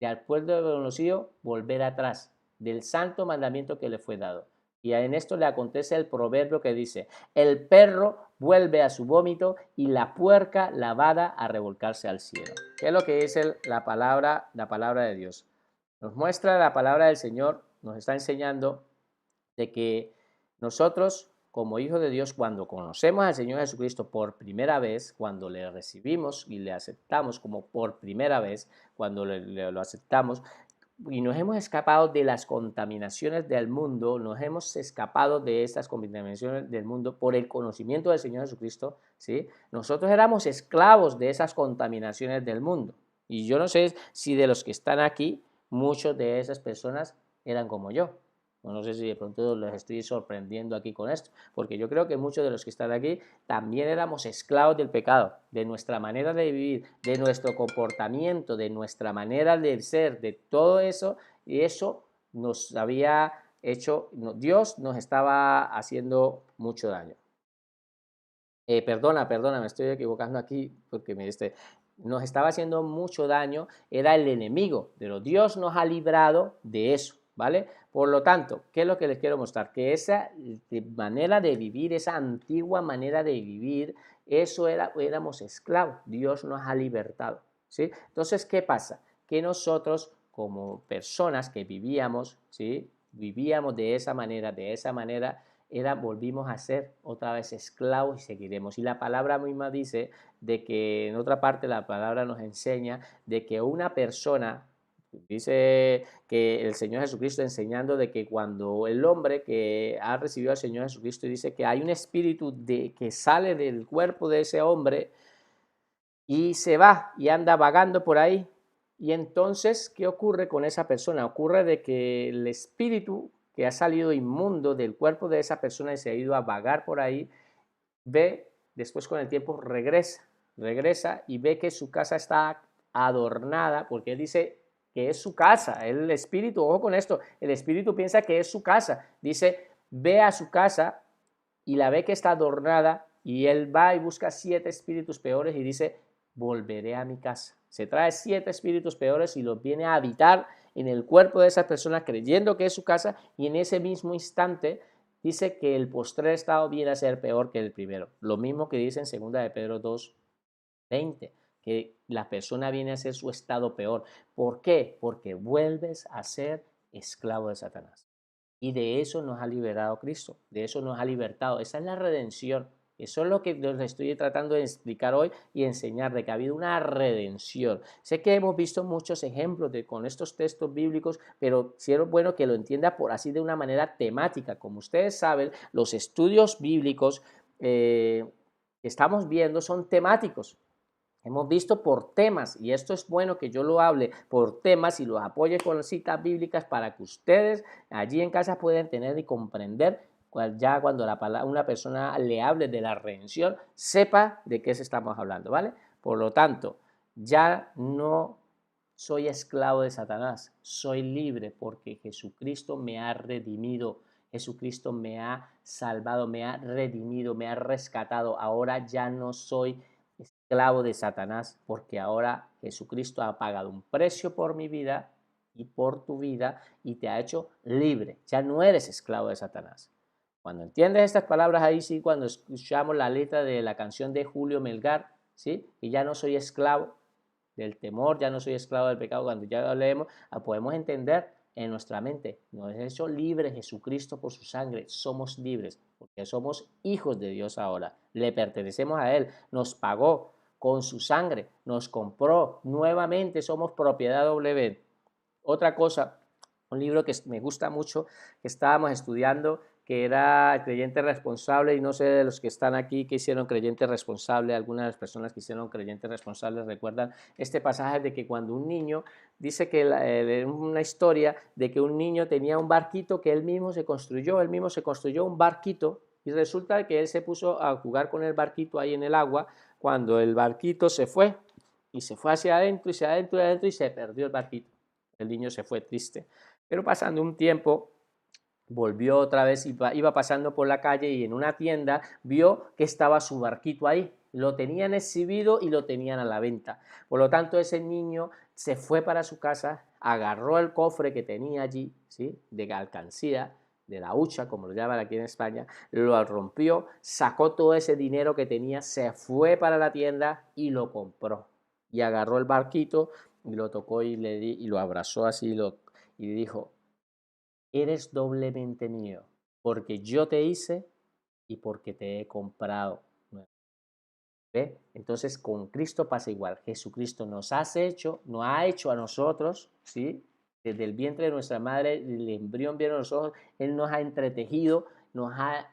después de haberlo conocido, volver atrás del santo mandamiento que le fue dado. Y en esto le acontece el proverbio que dice, el perro vuelve a su vómito y la puerca lavada a revolcarse al cielo. ¿Qué es lo que dice la palabra de Dios? Nos muestra la palabra del Señor, nos está enseñando de que nosotros, como hijos de Dios, cuando conocemos al Señor Jesucristo por primera vez, cuando le recibimos y le aceptamos como por primera vez, cuando lo aceptamos, y nos hemos escapado de las contaminaciones del mundo, nos hemos escapado de estas contaminaciones del mundo por el conocimiento del Señor Jesucristo, ¿sí? Nosotros éramos esclavos de esas contaminaciones del mundo. Y yo no sé si de los que están aquí, muchos de esas personas eran como yo. No sé si de pronto los estoy sorprendiendo aquí con esto, porque yo creo que muchos de los que están aquí también éramos esclavos del pecado, de nuestra manera de vivir, de nuestro comportamiento, de nuestra manera de ser, de todo eso, y eso nos había hecho, Dios nos estaba haciendo mucho daño. Perdona, me estoy equivocando aquí porque nos estaba haciendo mucho daño, era el enemigo, pero Dios nos ha librado de eso, ¿vale? Por lo tanto, ¿qué es lo que les quiero mostrar? Que esa manera de vivir, esa antigua manera de vivir, éramos esclavos, Dios nos ha libertado, ¿sí? Entonces, ¿qué pasa? Que nosotros como personas que vivíamos, ¿sí? Vivíamos de esa manera, volvimos a ser otra vez esclavos y seguiremos. Y la palabra misma dice de que en otra parte la palabra nos enseña de que una persona, dice que el Señor Jesucristo enseñando de que cuando el hombre que ha recibido al Señor Jesucristo dice que hay un espíritu que sale del cuerpo de ese hombre y se va y anda vagando por ahí. Y entonces, ¿qué ocurre con esa persona? Ocurre de que el espíritu que ha salido inmundo del cuerpo de esa persona y se ha ido a vagar por ahí, después con el tiempo regresa y ve que su casa está adornada, porque él dice que es su casa, el espíritu, ojo con esto, el espíritu piensa que es su casa, dice, ve a su casa y la ve que está adornada y él va y busca 7 espíritus peores y dice, volveré a mi casa. Se trae 7 espíritus peores y los viene a habitar en el cuerpo de esa persona creyendo que es su casa y en ese mismo instante dice que el postrer estado viene a ser peor que el primero. Lo mismo que dice en 2 de Pedro 2:20, que la persona viene a ser su estado peor. ¿Por qué? Porque vuelves a ser esclavo de Satanás. Y de eso nos ha liberado Cristo, de eso nos ha libertado. Esa es la redención. Eso es lo que les estoy tratando de explicar hoy y enseñar, de que ha habido una redención. Sé que hemos visto muchos ejemplos con estos textos bíblicos, pero sí es bueno que lo entienda por así de una manera temática. Como ustedes saben, los estudios bíblicos que estamos viendo son temáticos. Hemos visto por temas, y esto es bueno que yo lo hable por temas y los apoye con citas bíblicas para que ustedes allí en casa puedan tener y comprender ya cuando una persona le hable de la redención, sepa de qué se estamos hablando, ¿vale? Por lo tanto, ya no soy esclavo de Satanás, soy libre porque Jesucristo me ha redimido, Jesucristo me ha salvado, me ha redimido, me ha rescatado. Ahora ya no soy esclavo de Satanás, porque ahora Jesucristo ha pagado un precio por mi vida y por tu vida y te ha hecho libre. Ya no eres esclavo de Satanás. Cuando entiendes estas palabras ahí, sí, cuando escuchamos la letra de la canción de Julio Melgar, ¿sí? Y ya no soy esclavo del temor, ya no soy esclavo del pecado, cuando ya lo leemos, podemos entender en nuestra mente, nos ha hecho libres Jesucristo por su sangre, somos libres, porque somos hijos de Dios ahora, le pertenecemos a Él, nos pagó con su sangre, nos compró, nuevamente somos propiedad W. Otra cosa, un libro que me gusta mucho, que estábamos estudiando, que era Creyente Responsable, y no sé de los que están aquí que hicieron Creyente Responsable, algunas de las personas que hicieron Creyente Responsable recuerdan este pasaje de que cuando un niño, dice que una historia de que un niño tenía un barquito que él mismo se construyó un barquito, y resulta que él se puso a jugar con el barquito ahí en el agua, cuando el barquito se fue, y se fue hacia adentro, y hacia adentro, y adentro, y se perdió el barquito. El niño se fue triste. Pero pasando un tiempo, volvió otra vez, iba pasando por la calle y en una tienda vio que estaba su barquito ahí. Lo tenían exhibido y lo tenían a la venta. Por lo tanto, ese niño se fue para su casa, agarró el cofre que tenía allí, ¿sí? De alcancía, de la hucha, como lo llaman aquí en España, lo rompió, sacó todo ese dinero que tenía, se fue para la tienda y lo compró. Y agarró el barquito y lo tocó y lo abrazó así y dijo, eres doblemente mío, porque yo te hice y porque te he comprado. ¿Ve? Entonces con Cristo pasa igual. Jesucristo nos ha hecho a nosotros, ¿sí? Desde el vientre de nuestra madre, el embrión vieron los ojos, Él nos ha entretejido, nos ha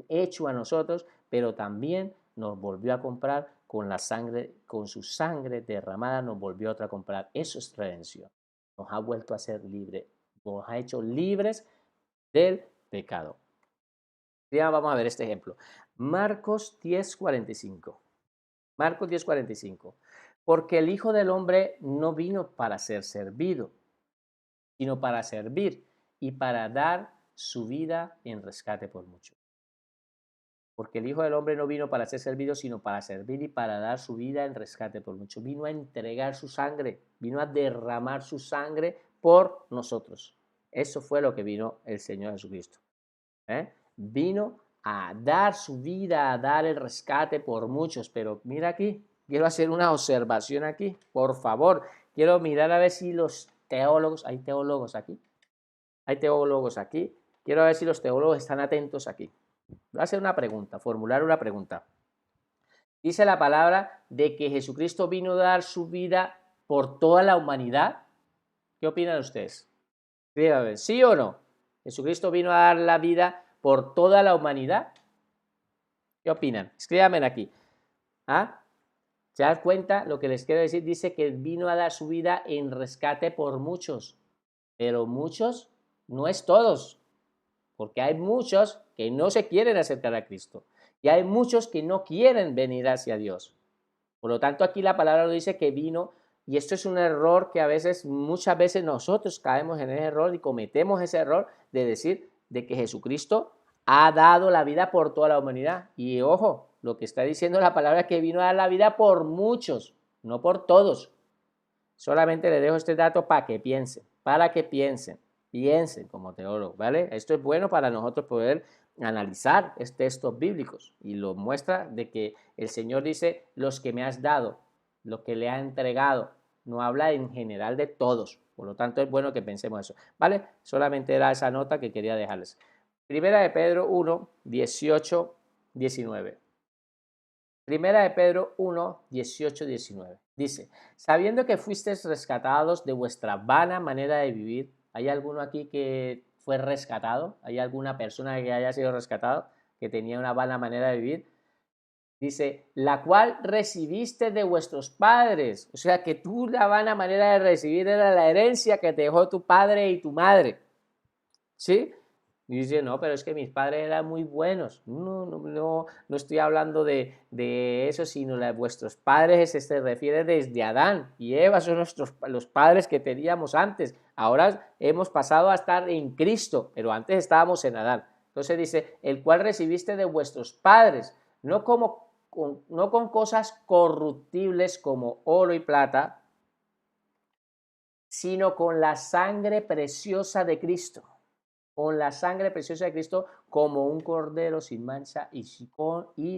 hecho a nosotros, pero también nos volvió a comprar con la sangre, con su sangre derramada, nos volvió otra a comprar. Eso es redención. Nos ha vuelto a ser libres, nos ha hecho libres del pecado. Ya vamos a ver este ejemplo. Marcos 10:45. Marcos 10:45. Porque el Hijo del Hombre no vino para ser servido, sino para servir y para dar su vida en rescate por muchos. Porque el Hijo del Hombre no vino para ser servido, sino para servir y para dar su vida en rescate por muchos. Vino a entregar su sangre, vino a derramar su sangre por nosotros. Eso fue lo que vino el Señor Jesucristo. Vino a dar su vida, a dar el rescate por muchos. Pero mira aquí, quiero hacer una observación aquí, por favor. Quiero mirar a ver si los teólogos, hay teólogos aquí, quiero ver si los teólogos están atentos aquí. Voy a hacer una pregunta, formular una pregunta. Dice la palabra de que Jesucristo vino a dar su vida por toda la humanidad. ¿Qué opinan ustedes? ¿Sí o no? ¿Jesucristo vino a dar la vida por toda la humanidad? ¿Qué opinan? Escríbanme aquí. ¿Se dan cuenta lo que les quiero decir? Dice que vino a dar su vida en rescate por muchos, pero muchos no es todos, porque hay muchos que no se quieren acercar a Cristo y hay muchos que no quieren venir hacia Dios. Por lo tanto, aquí la palabra nos dice que vino, y esto es un error que muchas veces nosotros caemos en ese error y cometemos ese error de decir de que Jesucristo ha dado la vida por toda la humanidad. Y ojo, lo que está diciendo la palabra es que vino a dar la vida por muchos, no por todos. Solamente les dejo este dato para que piensen, piensen como teólogos, ¿vale? Esto es bueno para nosotros poder analizar textos bíblicos y lo muestra de que el Señor dice los que me has dado, lo que le ha entregado, no habla en general de todos, por lo tanto es bueno que pensemos eso, ¿vale? Solamente era esa nota que quería dejarles. Primera de Pedro 1, 18, 19. Primera de Pedro 1, 18, 19. Dice, sabiendo que fuisteis rescatados de vuestra vana manera de vivir. ¿Hay alguno aquí que fue rescatado? ¿Hay alguna persona que haya sido rescatado, que tenía una vana manera de vivir? Dice, la cual recibiste de vuestros padres. O sea, que tú la vana manera de recibir era la herencia que te dejó tu padre y tu madre. ¿Sí? Y dice, no, pero es que mis padres eran muy buenos. No estoy hablando de eso, sino de vuestros padres se refiere desde Adán y Eva, son los padres que teníamos antes. Ahora hemos pasado a estar en Cristo, pero antes estábamos en Adán. Entonces dice, el cual recibiste de vuestros padres, no con cosas corruptibles como oro y plata, sino con la sangre preciosa de Cristo. Con la sangre preciosa de Cristo como un cordero sin mancha y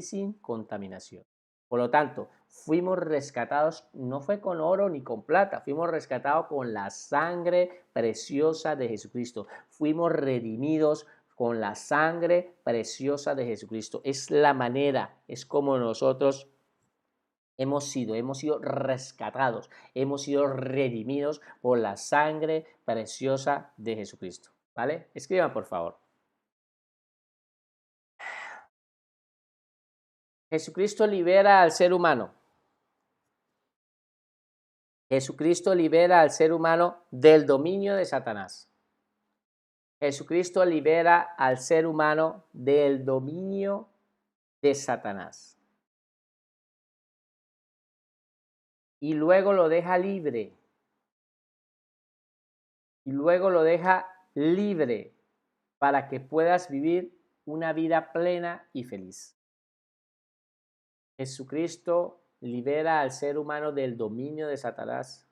sin contaminación. Por lo tanto, fuimos rescatados, no fue con oro ni con plata, fuimos rescatados con la sangre preciosa de Jesucristo. Fuimos redimidos con la sangre preciosa de Jesucristo. Es la manera, es como nosotros hemos sido rescatados, hemos sido redimidos por la sangre preciosa de Jesucristo. ¿Vale? Escriban, por favor. Jesucristo libera al ser humano. Jesucristo libera al ser humano del dominio de Satanás. Jesucristo libera al ser humano del dominio de Satanás. Y luego lo deja libre. Y luego lo deja libre para que puedas vivir una vida plena y feliz. Jesucristo libera al ser humano del dominio de Satanás.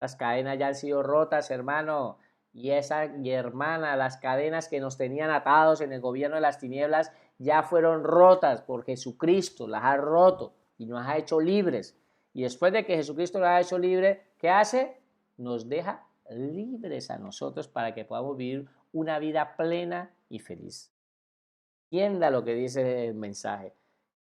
Las cadenas ya han sido rotas, hermano. Y hermana, las cadenas que nos tenían atados en el gobierno de las tinieblas ya fueron rotas por Jesucristo, las ha roto y nos ha hecho libres. Y después de que Jesucristo nos ha hecho libres, ¿qué hace? Nos deja libres a nosotros para que podamos vivir una vida plena y feliz. Entienda lo que dice el mensaje,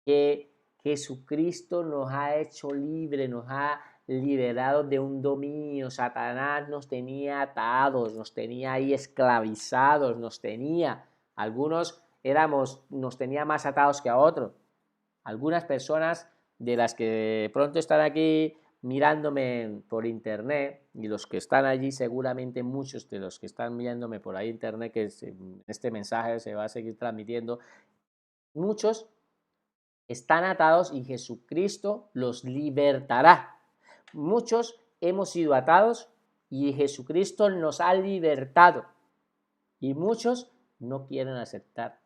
que Jesucristo nos ha hecho libres, nos ha liberado de un dominio. Satanás nos tenía atados, nos tenía ahí esclavizados, algunos nos tenía más atados que a otros. Algunas personas de las que pronto están aquí mirándome por internet, y los que están allí, seguramente muchos de los que están viéndome por ahí internet, que este mensaje se va a seguir transmitiendo, muchos están atados y Jesucristo los libertará. Muchos hemos sido atados y Jesucristo nos ha libertado. Y muchos no quieren aceptar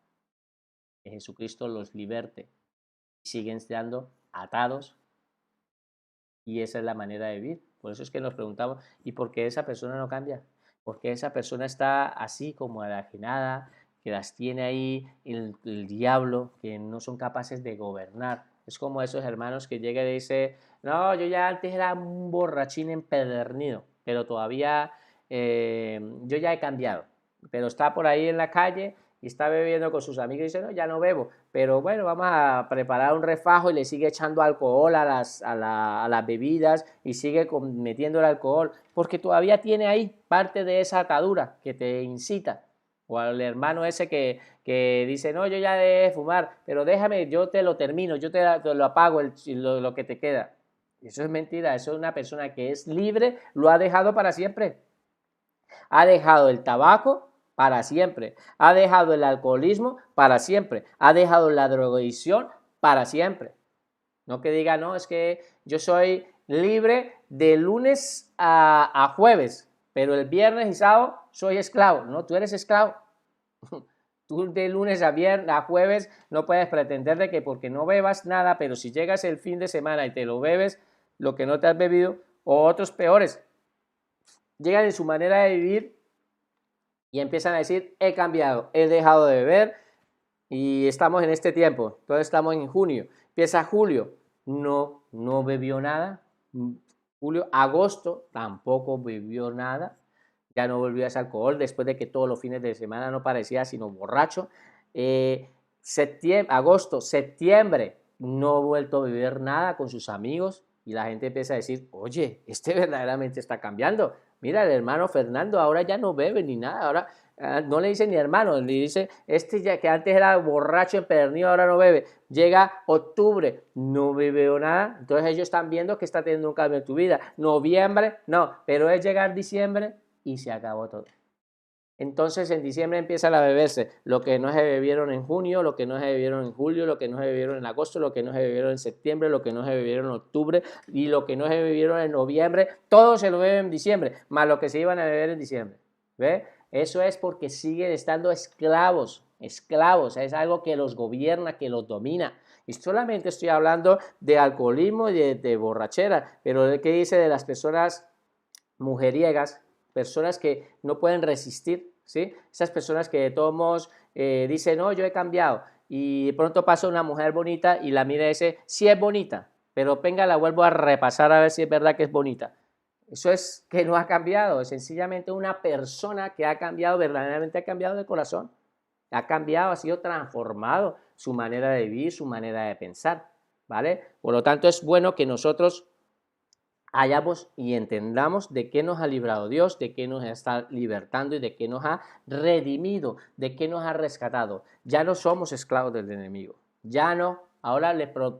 que Jesucristo los liberte. Siguen estando atados y esa es la manera de vivir. Por eso es que nos preguntamos, ¿y por qué esa persona no cambia? ¿Por qué esa persona está así como enajenada, que las tiene ahí el diablo, que no son capaces de gobernar? Es como esos hermanos que llegan y dicen, no, yo ya antes era un borrachín empedernido, pero todavía yo ya he cambiado. Pero está por ahí en la calle y está bebiendo con sus amigos y dice, no, ya no bebo, pero bueno, vamos a preparar un refajo y le sigue echando alcohol a las bebidas y sigue metiendo el alcohol, porque todavía tiene ahí parte de esa atadura que te incita. O al hermano ese que dice, no, yo ya dejé de fumar, pero déjame, yo te lo termino, yo te lo apago lo que te queda. Eso es mentira, eso es una persona que es libre, lo ha dejado para siempre. Ha dejado el tabaco para siempre. Ha dejado el alcoholismo para siempre. Ha dejado la drogadicción para siempre. No que diga, no, es que yo soy libre de lunes a jueves, pero el viernes y sábado soy esclavo. No, tú eres esclavo. Tú de lunes a jueves no puedes pretender de que porque no bebas nada, pero si llegas el fin de semana y te lo bebes, lo que no te has bebido, o otros peores, llegan en su manera de vivir y empiezan a decir, he cambiado, he dejado de beber y estamos en este tiempo, entonces estamos en junio, empieza julio, no bebió nada, julio, agosto tampoco bebió nada, ya no volvió a ese alcohol después de que todos los fines de semana no parecía sino borracho, agosto, septiembre, no ha vuelto a beber nada con sus amigos y la gente empieza a decir, oye, este verdaderamente está cambiando. Mira, el hermano Fernando ahora ya no bebe ni nada, ahora no le dice ni hermano, le dice, este ya que antes era borracho empedernido, ahora no bebe. Llega octubre, no bebió nada, entonces ellos están viendo que está teniendo un cambio en tu vida. Noviembre, no, pero es llegar diciembre y se acabó todo. Entonces en diciembre empiezan a beberse lo que no se bebieron en junio, lo que no se bebieron en julio, lo que no se bebieron en agosto, lo que no se bebieron en septiembre, lo que no se bebieron en octubre y lo que no se bebieron en noviembre, todo se lo beben en diciembre, más lo que se iban a beber en diciembre. ¿Ve? Eso es porque siguen estando esclavos, es algo que los gobierna, que los domina. Y solamente estoy hablando de alcoholismo y de borrachera, pero ¿qué dice de las personas mujeriegas? Personas que no pueden resistir, ¿sí? Esas personas que de todos modos dicen, no, yo he cambiado, y de pronto pasa una mujer bonita y la mira y dice, sí es bonita, pero venga, la vuelvo a repasar a ver si es verdad que es bonita. Eso es que no ha cambiado, es sencillamente una persona que ha cambiado, verdaderamente ha cambiado de corazón, ha cambiado, ha sido transformado su manera de vivir, su manera de pensar, ¿vale? Por lo tanto, es bueno que nosotros hallamos y entendamos de qué nos ha librado Dios, de qué nos está libertando y de qué nos ha redimido, de qué nos ha rescatado. Ya no somos esclavos del enemigo, ya no, ahora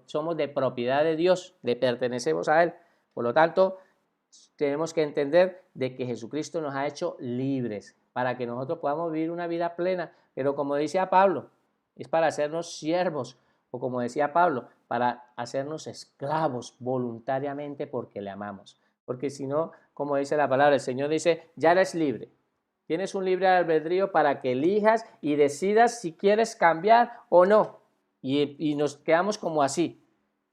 somos de propiedad de Dios, le pertenecemos a Él. Por lo tanto, tenemos que entender de que Jesucristo nos ha hecho libres para que nosotros podamos vivir una vida plena, pero como decía Pablo, es para hacernos siervos, o como decía Pablo, para hacernos esclavos voluntariamente porque le amamos. Porque si no, como dice la palabra, el Señor dice, ya eres libre. Tienes un libre albedrío para que elijas y decidas si quieres cambiar o no. Y nos quedamos como así.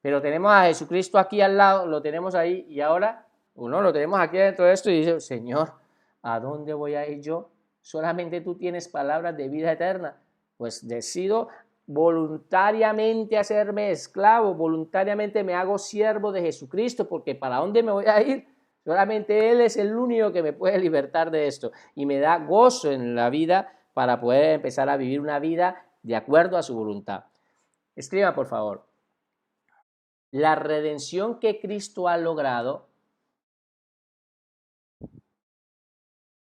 Pero tenemos a Jesucristo aquí al lado, lo tenemos ahí y ahora, uno lo tenemos aquí dentro de esto y dice, Señor, ¿a dónde voy a ir yo? Solamente tú tienes palabras de vida eterna. Pues decido voluntariamente hacerme esclavo, voluntariamente me hago siervo de Jesucristo, porque ¿para dónde me voy a ir? Solamente Él es el único que me puede libertar de esto y me da gozo en la vida para poder empezar a vivir una vida de acuerdo a su voluntad. Escriba, por favor. La redención que Cristo ha logrado,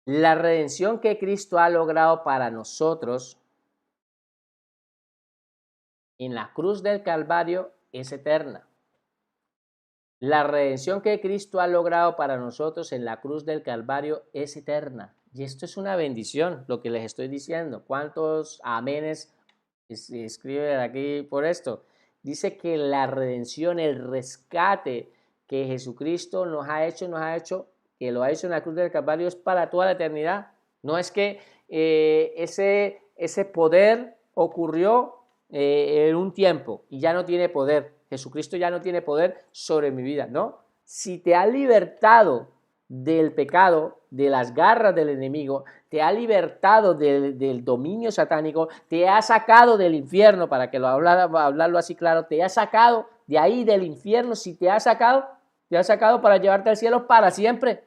la redención que Cristo ha logrado para nosotros en la cruz del Calvario es eterna. La redención que Cristo ha logrado para nosotros en la cruz del Calvario es eterna. Y esto es una bendición, lo que les estoy diciendo. ¿Cuántos amenes escriben aquí por esto? Dice que la redención, el rescate que Jesucristo nos ha hecho, que lo ha hecho en la cruz del Calvario, es para toda la eternidad. No es que ese poder ocurrió en un tiempo y ya no tiene poder. Jesucristo ya no tiene poder sobre mi vida, ¿no? Si te ha libertado del pecado, de las garras del enemigo, te ha libertado del dominio satánico, te ha sacado del infierno, para que hablarlo así claro, te ha sacado de ahí del infierno. Si te ha sacado para llevarte al cielo para siempre.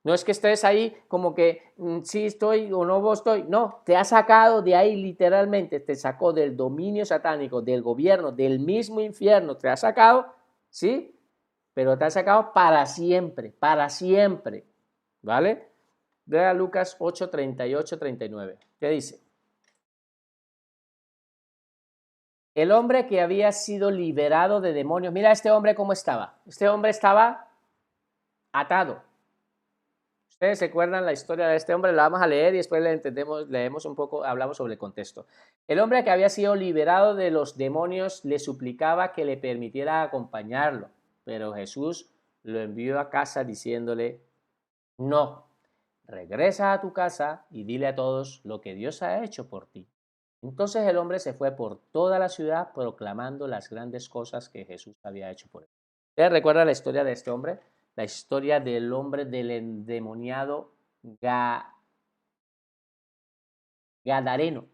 No es que estés ahí como que sí estoy o no estoy, no, te ha sacado de ahí literalmente, te sacó del dominio satánico, del gobierno, del mismo infierno, te ha sacado, ¿sí? Pero te ha sacado para siempre, ¿vale? Ve a Lucas 8, 38, 39. ¿Qué dice? El hombre que había sido liberado de demonios, mira este hombre cómo estaba. Este hombre estaba atado. Ustedes se acuerdan la historia de este hombre, la vamos a leer y después leemos un poco, hablamos sobre el contexto. El hombre que había sido liberado de los demonios le suplicaba que le permitiera acompañarlo, pero Jesús lo envió a casa diciéndole, no, regresa a tu casa y dile a todos lo que Dios ha hecho por ti. Entonces el hombre se fue por toda la ciudad proclamando las grandes cosas que Jesús había hecho por él. ¿Ustedes recuerdan la historia de este hombre? La historia del hombre del endemoniado Gadareno.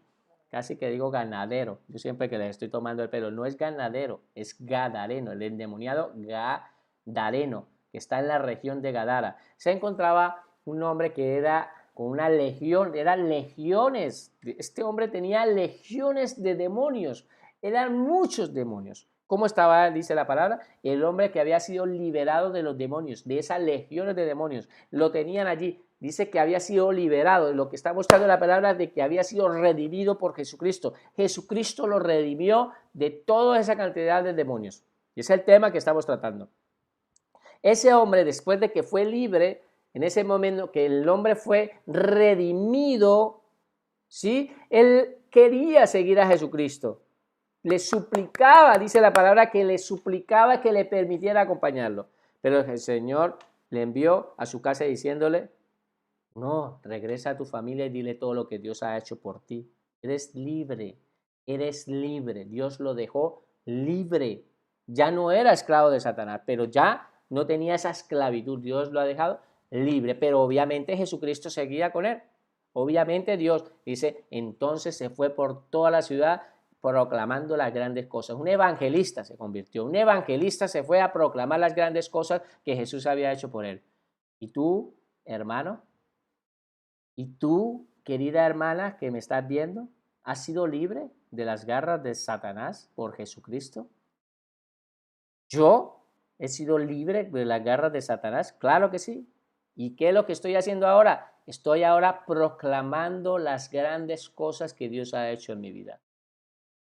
Casi que digo ganadero. Yo siempre que les estoy tomando el pelo, no es ganadero, es Gadareno, el endemoniado Gadareno, que está en la región de Gadara. Se encontraba un hombre que era con una legión, eran legiones. Este hombre tenía legiones de demonios, eran muchos demonios. ¿Cómo estaba, dice la palabra? El hombre que había sido liberado de los demonios, de esas legiones de demonios. Lo tenían allí. Dice que había sido liberado. Lo que está mostrando la palabra es de que había sido redimido por Jesucristo. Jesucristo lo redimió de toda esa cantidad de demonios. Y ese es el tema que estamos tratando. Ese hombre, después de que fue libre, en ese momento que el hombre fue redimido, ¿sí? Él quería seguir a Jesucristo. Le suplicaba, dice la palabra, que le suplicaba que le permitiera acompañarlo. Pero el Señor le envió a su casa diciéndole, no, regresa a tu familia y dile todo lo que Dios ha hecho por ti. Eres libre, eres libre. Dios lo dejó libre. Ya no era esclavo de Satanás, pero ya no tenía esa esclavitud. Dios lo ha dejado libre, pero obviamente Jesucristo seguía con él. Obviamente Dios dice, entonces se fue por toda la ciudad proclamando las grandes cosas. Un evangelista se convirtió, un evangelista se fue a proclamar las grandes cosas que Jesús había hecho por él. ¿Y tú, hermano? ¿Y tú, querida hermana que me estás viendo, has sido libre de las garras de Satanás por Jesucristo? ¿Yo he sido libre de las garras de Satanás? Claro que sí. ¿Y qué es lo que estoy haciendo ahora? Estoy ahora proclamando las grandes cosas que Dios ha hecho en mi vida.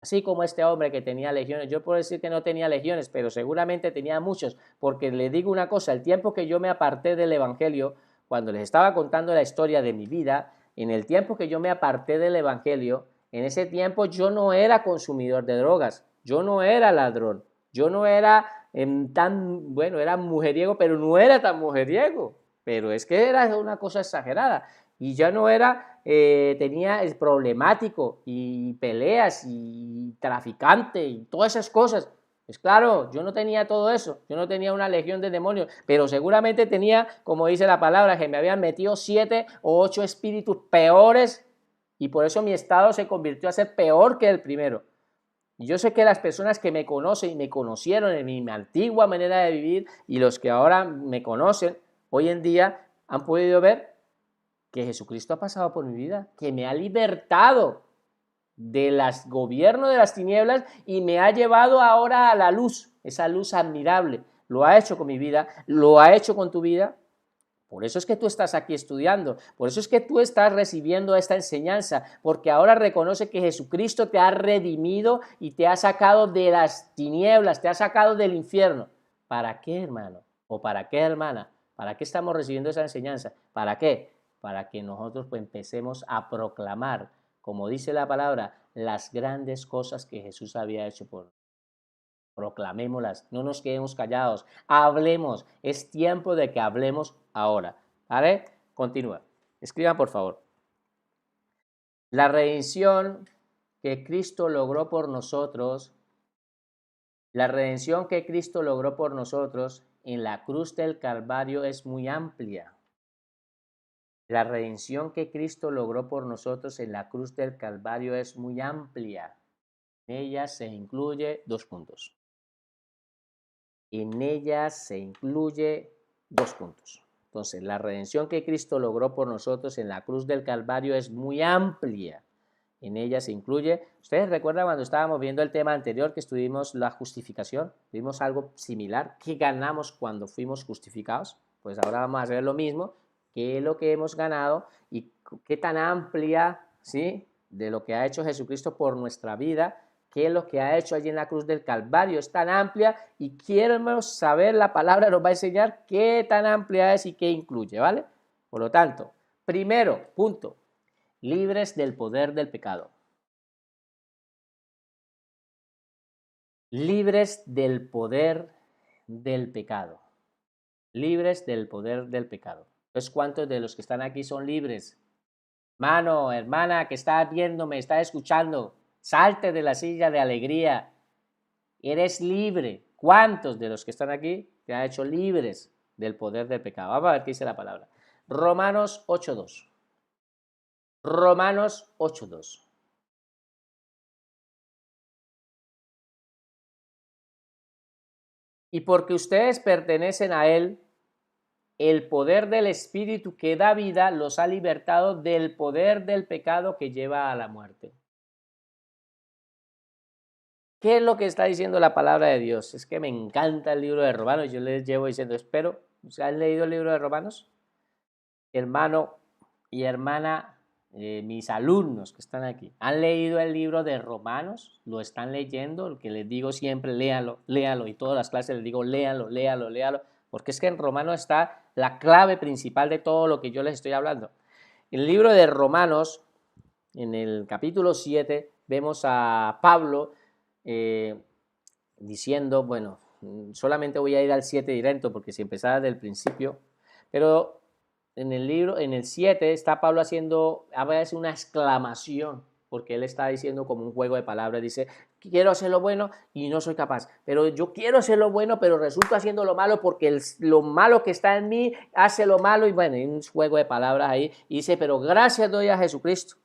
Así como este hombre que tenía legiones, yo puedo decir que no tenía legiones, pero seguramente tenía muchos, porque le digo una cosa, el tiempo que yo me aparté del Evangelio, cuando les estaba contando la historia de mi vida, en el tiempo que yo me aparté del Evangelio, en ese tiempo yo no era consumidor de drogas, yo no era ladrón, yo no era era mujeriego, pero no era tan mujeriego, pero es que era una cosa exagerada. Y ya no era, tenía el problemático y peleas y traficante y todas esas cosas. Pues claro, yo no tenía todo eso, yo no tenía una legión de demonios, pero seguramente tenía, como dice la palabra, que me habían metido 7 o 8 espíritus peores y por eso mi estado se convirtió a ser peor que el primero. Y yo sé que las personas que me conocen y me conocieron en mi antigua manera de vivir y los que ahora me conocen hoy en día han podido ver que Jesucristo ha pasado por mi vida, que me ha libertado del gobierno de las tinieblas y me ha llevado ahora a la luz, esa luz admirable. Lo ha hecho con mi vida, lo ha hecho con tu vida. Por eso es que tú estás aquí estudiando, por eso es que tú estás recibiendo esta enseñanza, porque ahora reconoce que Jesucristo te ha redimido y te ha sacado de las tinieblas, te ha sacado del infierno. ¿Para qué, hermano? ¿O para qué, hermana? ¿Para qué estamos recibiendo esa enseñanza? ¿Para qué? Para que nosotros pues, empecemos a proclamar, como dice la palabra, las grandes cosas que Jesús había hecho por nosotros. Proclamémoslas, no nos quedemos callados, hablemos, es tiempo de que hablemos ahora. ¿Vale? Continúa. Escriban, por favor. La redención que Cristo logró por nosotros, la redención que Cristo logró por nosotros en la cruz del Calvario es muy amplia. La redención que Cristo logró por nosotros en la cruz del Calvario es muy amplia. En ella se incluye dos puntos. En ella se incluye dos puntos. Entonces, la redención que Cristo logró por nosotros en la cruz del Calvario es muy amplia. En ella se incluye, ¿ustedes recuerdan cuando estábamos viendo el tema anterior que estuvimos la justificación? Vimos algo similar. ¿Qué ganamos cuando fuimos justificados? Pues ahora vamos a hacer lo mismo. ¿Qué es lo que hemos ganado y qué tan amplia, ¿sí?, de lo que ha hecho Jesucristo por nuestra vida? ¿Qué es lo que ha hecho allí en la cruz del Calvario? Es tan amplia y queremos saber, la palabra nos va a enseñar qué tan amplia es y qué incluye, ¿vale? Por lo tanto, primero, punto, libres del poder del pecado. Libres del poder del pecado. Libres del poder del pecado. Entonces, ¿cuántos de los que están aquí son libres? Hermano, hermana, que estás viéndome, estás escuchando, salte de la silla de alegría. Eres libre. ¿Cuántos de los que están aquí te ha hecho libres del poder del pecado? Vamos a ver qué dice la palabra. Romanos 8:2. Romanos 8:2. Y porque ustedes pertenecen a Él, el poder del Espíritu que da vida los ha libertado del poder del pecado que lleva a la muerte. ¿Qué es lo que está diciendo la palabra de Dios? Es que me encanta el libro de Romanos. Yo les llevo diciendo, espero, ¿se han leído el libro de Romanos? Hermano y hermana, mis alumnos que están aquí, ¿han leído el libro de Romanos? ¿Lo están leyendo? El que les digo siempre, léalo, léalo. Y todas las clases les digo, léalo, léalo, léalo. Porque es que en Romanos está la clave principal de todo lo que yo les estoy hablando. En el libro de Romanos, en el capítulo 7, vemos a Pablo diciendo, bueno, solamente voy a ir al 7 directo porque si empezara del principio, pero en el libro, en el 7 está Pablo haciendo a veces una exclamación, porque él está diciendo como un juego de palabras, dice, quiero hacer lo bueno y no soy capaz, pero yo quiero hacer lo bueno, pero resulto haciendo lo malo porque lo malo que está en mí hace lo malo, y bueno, hay un juego de palabras ahí, y dice, pero gracias doy a Jesucristo.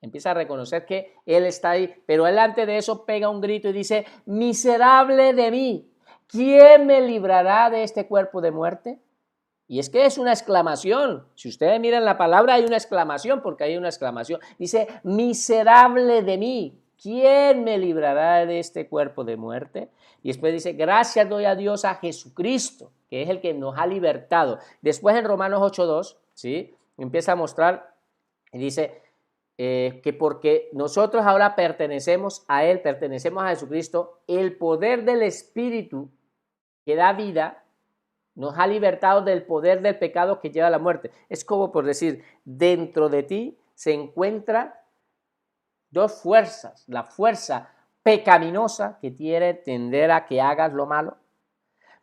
Empieza a reconocer que Él está ahí, pero Él antes de eso pega un grito y dice, miserable de mí, ¿quién me librará de este cuerpo de muerte? Y es que es una exclamación. Si ustedes miran la palabra, hay una exclamación, porque hay una exclamación. Dice, miserable de mí, ¿quién me librará de este cuerpo de muerte? Y después dice, gracias doy a Dios, a Jesucristo, que es el que nos ha libertado. Después en Romanos 8:2, ¿sí?, empieza a mostrar y dice que porque nosotros ahora pertenecemos a Él, pertenecemos a Jesucristo, el poder del Espíritu que da vida nos ha libertado del poder del pecado que lleva a la muerte. Es como por decir, dentro de ti se encuentra dos fuerzas, la fuerza pecaminosa que quiere tender a que hagas lo malo,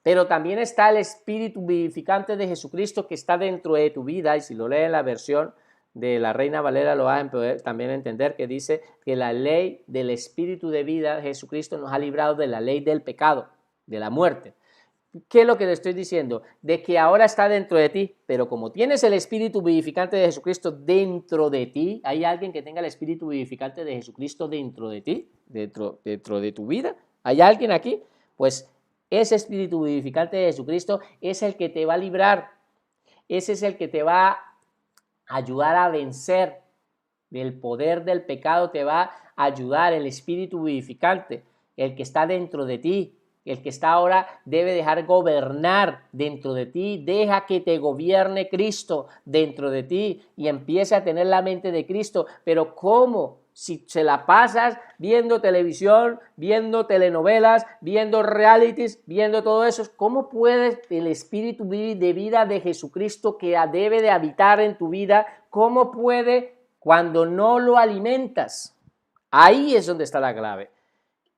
pero también está el Espíritu vivificante de Jesucristo que está dentro de tu vida, y si lo lees en la versión de la Reina Valera lo vas a poder también entender, que dice que la ley del Espíritu de vida de Jesucristo nos ha librado de la ley del pecado, de la muerte. ¿Qué es lo que le estoy diciendo? De que ahora está dentro de ti, pero como tienes el Espíritu vivificante de Jesucristo dentro de ti, ¿hay alguien que tenga el Espíritu vivificante de Jesucristo dentro de ti, dentro de tu vida? ¿Hay alguien aquí? Pues ese Espíritu vivificante de Jesucristo es el que te va a librar, ese es el que te va a ayudar a vencer del poder del pecado, te va a ayudar el Espíritu vivificante, el que está dentro de ti. El que está ahora debe dejar gobernar dentro de ti, deja que te gobierne Cristo dentro de ti y empiece a tener la mente de Cristo. Pero ¿cómo? Si se la pasas viendo televisión, viendo telenovelas, viendo realities, viendo todo eso, ¿cómo puede el espíritu de vida de Jesucristo que debe de habitar en tu vida, cómo puede cuando no lo alimentas? Ahí es donde está la clave.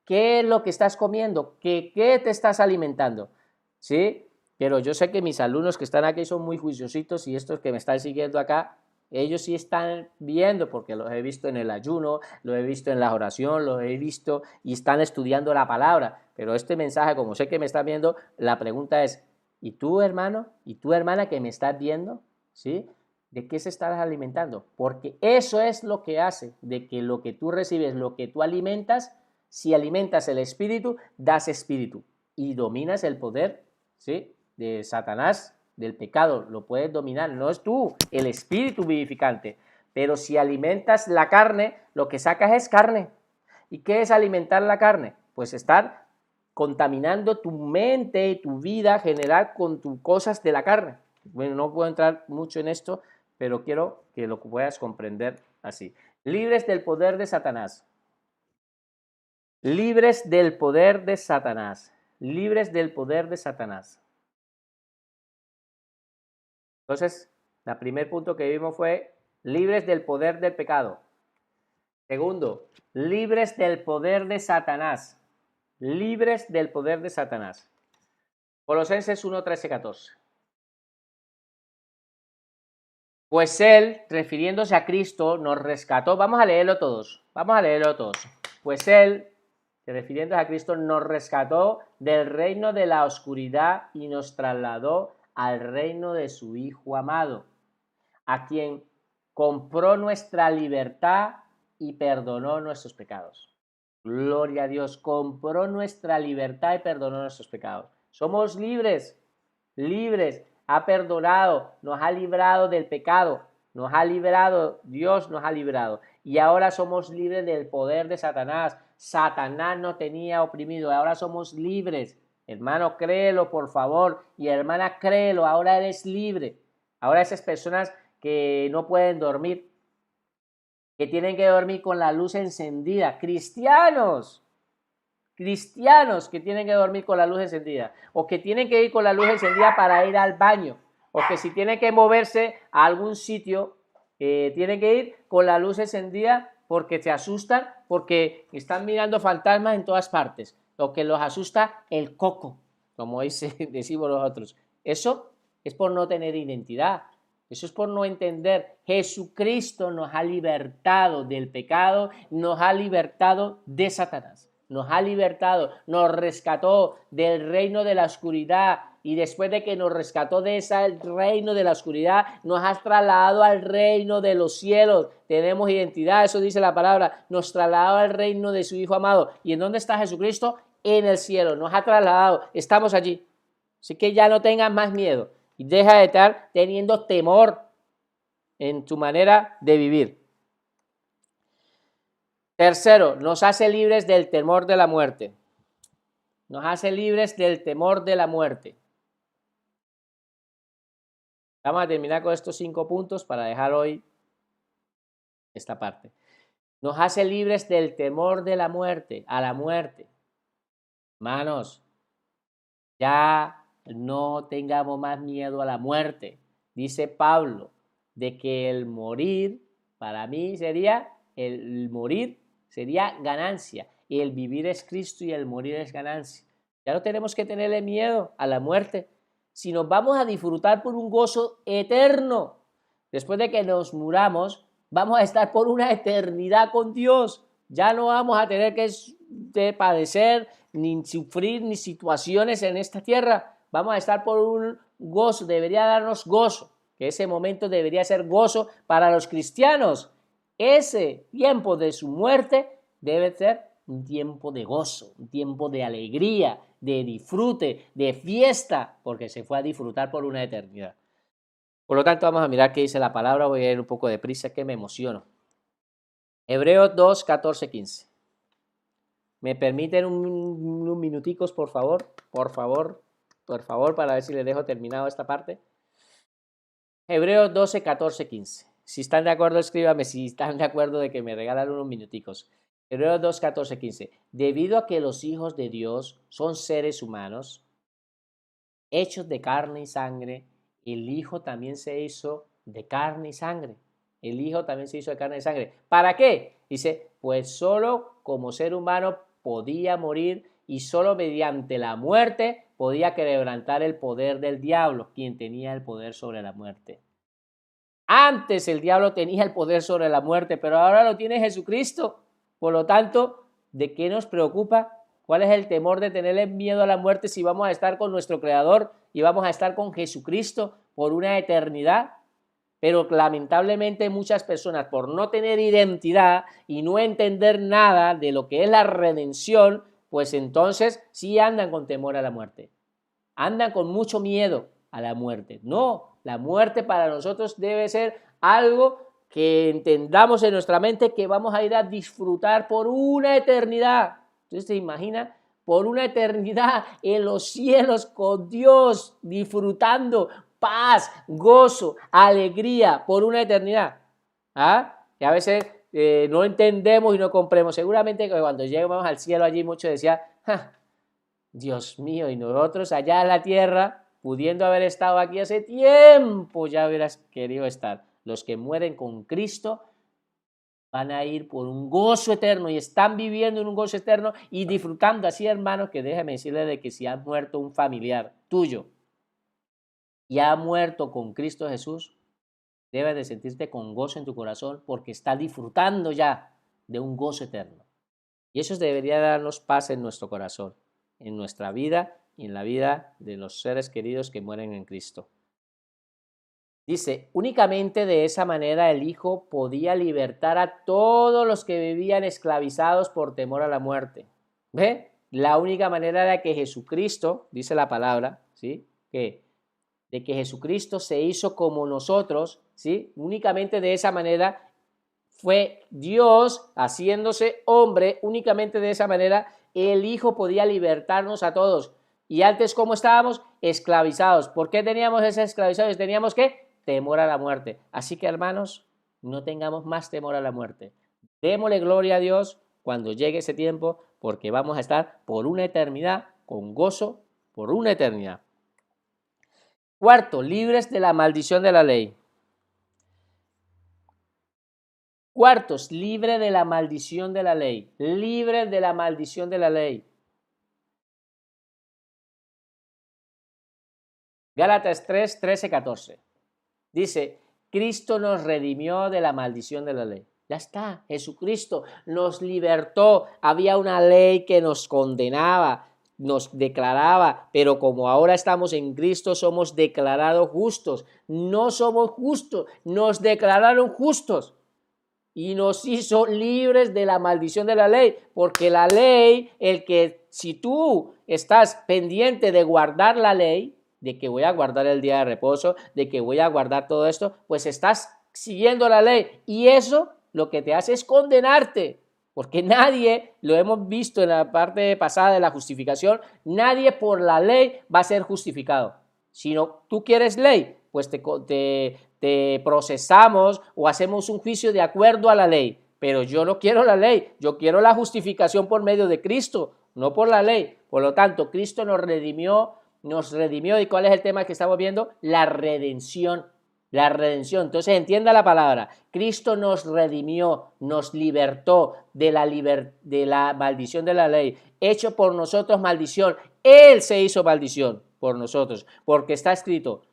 ¿Qué es lo que estás comiendo? ¿Qué te estás alimentando? ¿Sí? Pero yo sé que mis alumnos que están aquí son muy juiciositos y estos que me están siguiendo acá, ellos sí están viendo, porque los he visto en el ayuno, los he visto en la oración, los he visto y están estudiando la palabra. Pero este mensaje, como sé que me están viendo, la pregunta es, ¿y tú, hermano? ¿Y tú, hermana, que me estás viendo? ¿Sí? ¿De qué se estás alimentando? Porque eso es lo que hace de que lo que tú recibes, lo que tú alimentas, si alimentas el espíritu, das espíritu y dominas el poder, ¿sí?, de Satanás, del pecado, lo puedes dominar, no es tú, el espíritu vivificante. Pero si alimentas la carne, lo que sacas es carne. ¿Y qué es alimentar la carne? Pues estar contaminando tu mente y tu vida general con tus cosas de la carne. Bueno, no puedo entrar mucho en esto, pero quiero que lo puedas comprender así. Libres del poder de Satanás. Libres del poder de Satanás. Libres del poder de Satanás. Entonces, el primer punto que vimos fue libres del poder del pecado. Segundo, libres del poder de Satanás. Libres del poder de Satanás. Colosenses 1, 13, 14. Pues Él, refiriéndose a Cristo, nos rescató. Vamos a leerlo todos. Vamos a leerlo todos. Pues Él, refiriéndose a Cristo, nos rescató del reino de la oscuridad y nos trasladó al reino de su Hijo amado, a quien compró nuestra libertad y perdonó nuestros pecados. Gloria a Dios, compró nuestra libertad y perdonó nuestros pecados. Somos libres, libres, ha perdonado, nos ha librado del pecado, nos ha librado, Dios nos ha librado. Y ahora somos libres del poder de Satanás. Satanás nos tenía oprimido, ahora somos libres. Hermano, créelo, por favor. Y hermana, créelo, ahora eres libre. Ahora esas personas que no pueden dormir, que tienen que dormir con la luz encendida, cristianos que tienen que dormir con la luz encendida, o que tienen que ir con la luz encendida para ir al baño, o que si tienen que moverse a algún sitio, tienen que ir con la luz encendida porque se asustan, porque están mirando fantasmas en todas partes, o que los asusta el coco, como decimos nosotros. Eso es por no tener identidad. Eso es por no entender. Jesucristo nos ha libertado del pecado, nos ha libertado de Satanás, nos ha libertado, nos rescató del reino de la oscuridad y después de que nos rescató de ese reino de la oscuridad, nos ha trasladado al reino de los cielos. Tenemos identidad, eso dice la palabra, nos trasladó al reino de su Hijo amado. ¿Y en dónde está Jesucristo? En el cielo, nos ha trasladado, estamos allí. Así que ya no tengas más miedo. Y deja de estar teniendo temor en tu manera de vivir. Tercero, nos hace libres del temor de la muerte. Nos hace libres del temor de la muerte. Vamos a terminar con estos 5 puntos para dejar hoy esta parte. Nos hace libres del temor de la muerte, a la muerte. Hermanos, ya no tengamos más miedo a la muerte. Dice Pablo, de que el morir, para mí el morir sería ganancia. Y el vivir es Cristo y el morir es ganancia. Ya no tenemos que tenerle miedo a la muerte, sino vamos a disfrutar por un gozo eterno. Después de que nos muramos, vamos a estar por una eternidad con Dios. Ya no vamos a tener que padecer ni sufrir ni situaciones en esta tierra. Vamos a estar por un gozo, debería darnos gozo, que ese momento debería ser gozo para los cristianos. Ese tiempo de su muerte debe ser un tiempo de gozo, un tiempo de alegría, de disfrute, de fiesta, porque se fue a disfrutar por una eternidad. Por lo tanto, vamos a mirar qué dice la palabra. Voy a ir un poco deprisa, que me emociono. Hebreos 2, 14, 15. ¿Me permiten unos minuticos, por favor? Por favor, para ver si les dejo terminado esta parte. Hebreos 12, 14, 15. Si están de acuerdo, escríbame. Si están de acuerdo de que me regalan unos minuticos. Hebreos 2, 14, 15. Debido a que los hijos de Dios son seres humanos, hechos de carne y sangre, el Hijo también se hizo de carne y sangre. El Hijo también se hizo de carne y sangre. ¿Para qué? Dice, pues solo como ser humano podía morir y solo mediante la muerte podía quebrantar el poder del diablo, quien tenía el poder sobre la muerte. Antes el diablo tenía el poder sobre la muerte, pero ahora lo tiene Jesucristo. Por lo tanto, ¿de qué nos preocupa? ¿Cuál es el temor de tenerle miedo a la muerte si vamos a estar con nuestro Creador y vamos a estar con Jesucristo por una eternidad? Pero lamentablemente muchas personas, por no tener identidad y no entender nada de lo que es la redención, pues entonces sí andan con temor a la muerte. Andan con mucho miedo a la muerte. No, la muerte para nosotros debe ser algo que entendamos en nuestra mente que vamos a ir a disfrutar por una eternidad. Entonces, ¿te imaginas? Por una eternidad en los cielos con Dios, disfrutando paz, gozo, alegría por una eternidad. ¿Ah? Que a veces no entendemos y no compremos. Seguramente que cuando lleguemos al cielo allí muchos decían, ¡ja! Dios mío, y nosotros allá en la tierra, pudiendo haber estado aquí hace tiempo, ya hubieras querido estar. Los que mueren con Cristo van a ir por un gozo eterno y están viviendo en un gozo eterno y disfrutando. Así, hermanos, que déjame decirle de que si ha muerto un familiar tuyo y ha muerto con Cristo Jesús, debes de sentirte con gozo en tu corazón porque está disfrutando ya de un gozo eterno. Y eso debería darnos paz en nuestro corazón, en nuestra vida y en la vida de los seres queridos que mueren en Cristo. Dice, únicamente de esa manera el Hijo podía libertar a todos los que vivían esclavizados por temor a la muerte. ¿Ve? La única manera era que Jesucristo, dice la palabra, ¿sí? De que Jesucristo se hizo como nosotros, ¿sí? Únicamente de esa manera fue Dios haciéndose hombre, únicamente de esa manera el Hijo podía libertarnos a todos. Y antes, ¿cómo estábamos? Esclavizados. ¿Por qué teníamos ese esclavizados? Teníamos que temor a la muerte. Así que, hermanos, no tengamos más temor a la muerte. Démosle gloria a Dios cuando llegue ese tiempo, porque vamos a estar por una eternidad con gozo, por una eternidad. Cuarto, libres de la maldición de la ley. Cuartos, libre de la maldición de la ley. Libre de la maldición de la ley. Gálatas 3, 13, 14. Dice, Cristo nos redimió de la maldición de la ley. Ya está, Jesucristo nos libertó. Había una ley que nos condenaba, nos declaraba, pero como ahora estamos en Cristo, somos declarados justos. No somos justos, nos declararon justos. Y nos hizo libres de la maldición de la ley, porque la ley, si tú estás pendiente de guardar la ley, de que voy a guardar el día de reposo, de que voy a guardar todo esto, pues estás siguiendo la ley y eso lo que te hace es condenarte, porque nadie, lo hemos visto en la parte pasada de la justificación, nadie por la ley va a ser justificado. Si no, tú quieres ley, pues te procesamos o hacemos un juicio de acuerdo a la ley. Pero yo no quiero la ley, yo quiero la justificación por medio de Cristo, no por la ley. Por lo tanto, Cristo nos redimió. ¿Y cuál es el tema que estamos viendo? La redención. La redención. Entonces entienda la palabra. Cristo nos redimió, nos libertó de la maldición de la ley. Hecho por nosotros maldición. Él se hizo maldición por nosotros, porque está escrito,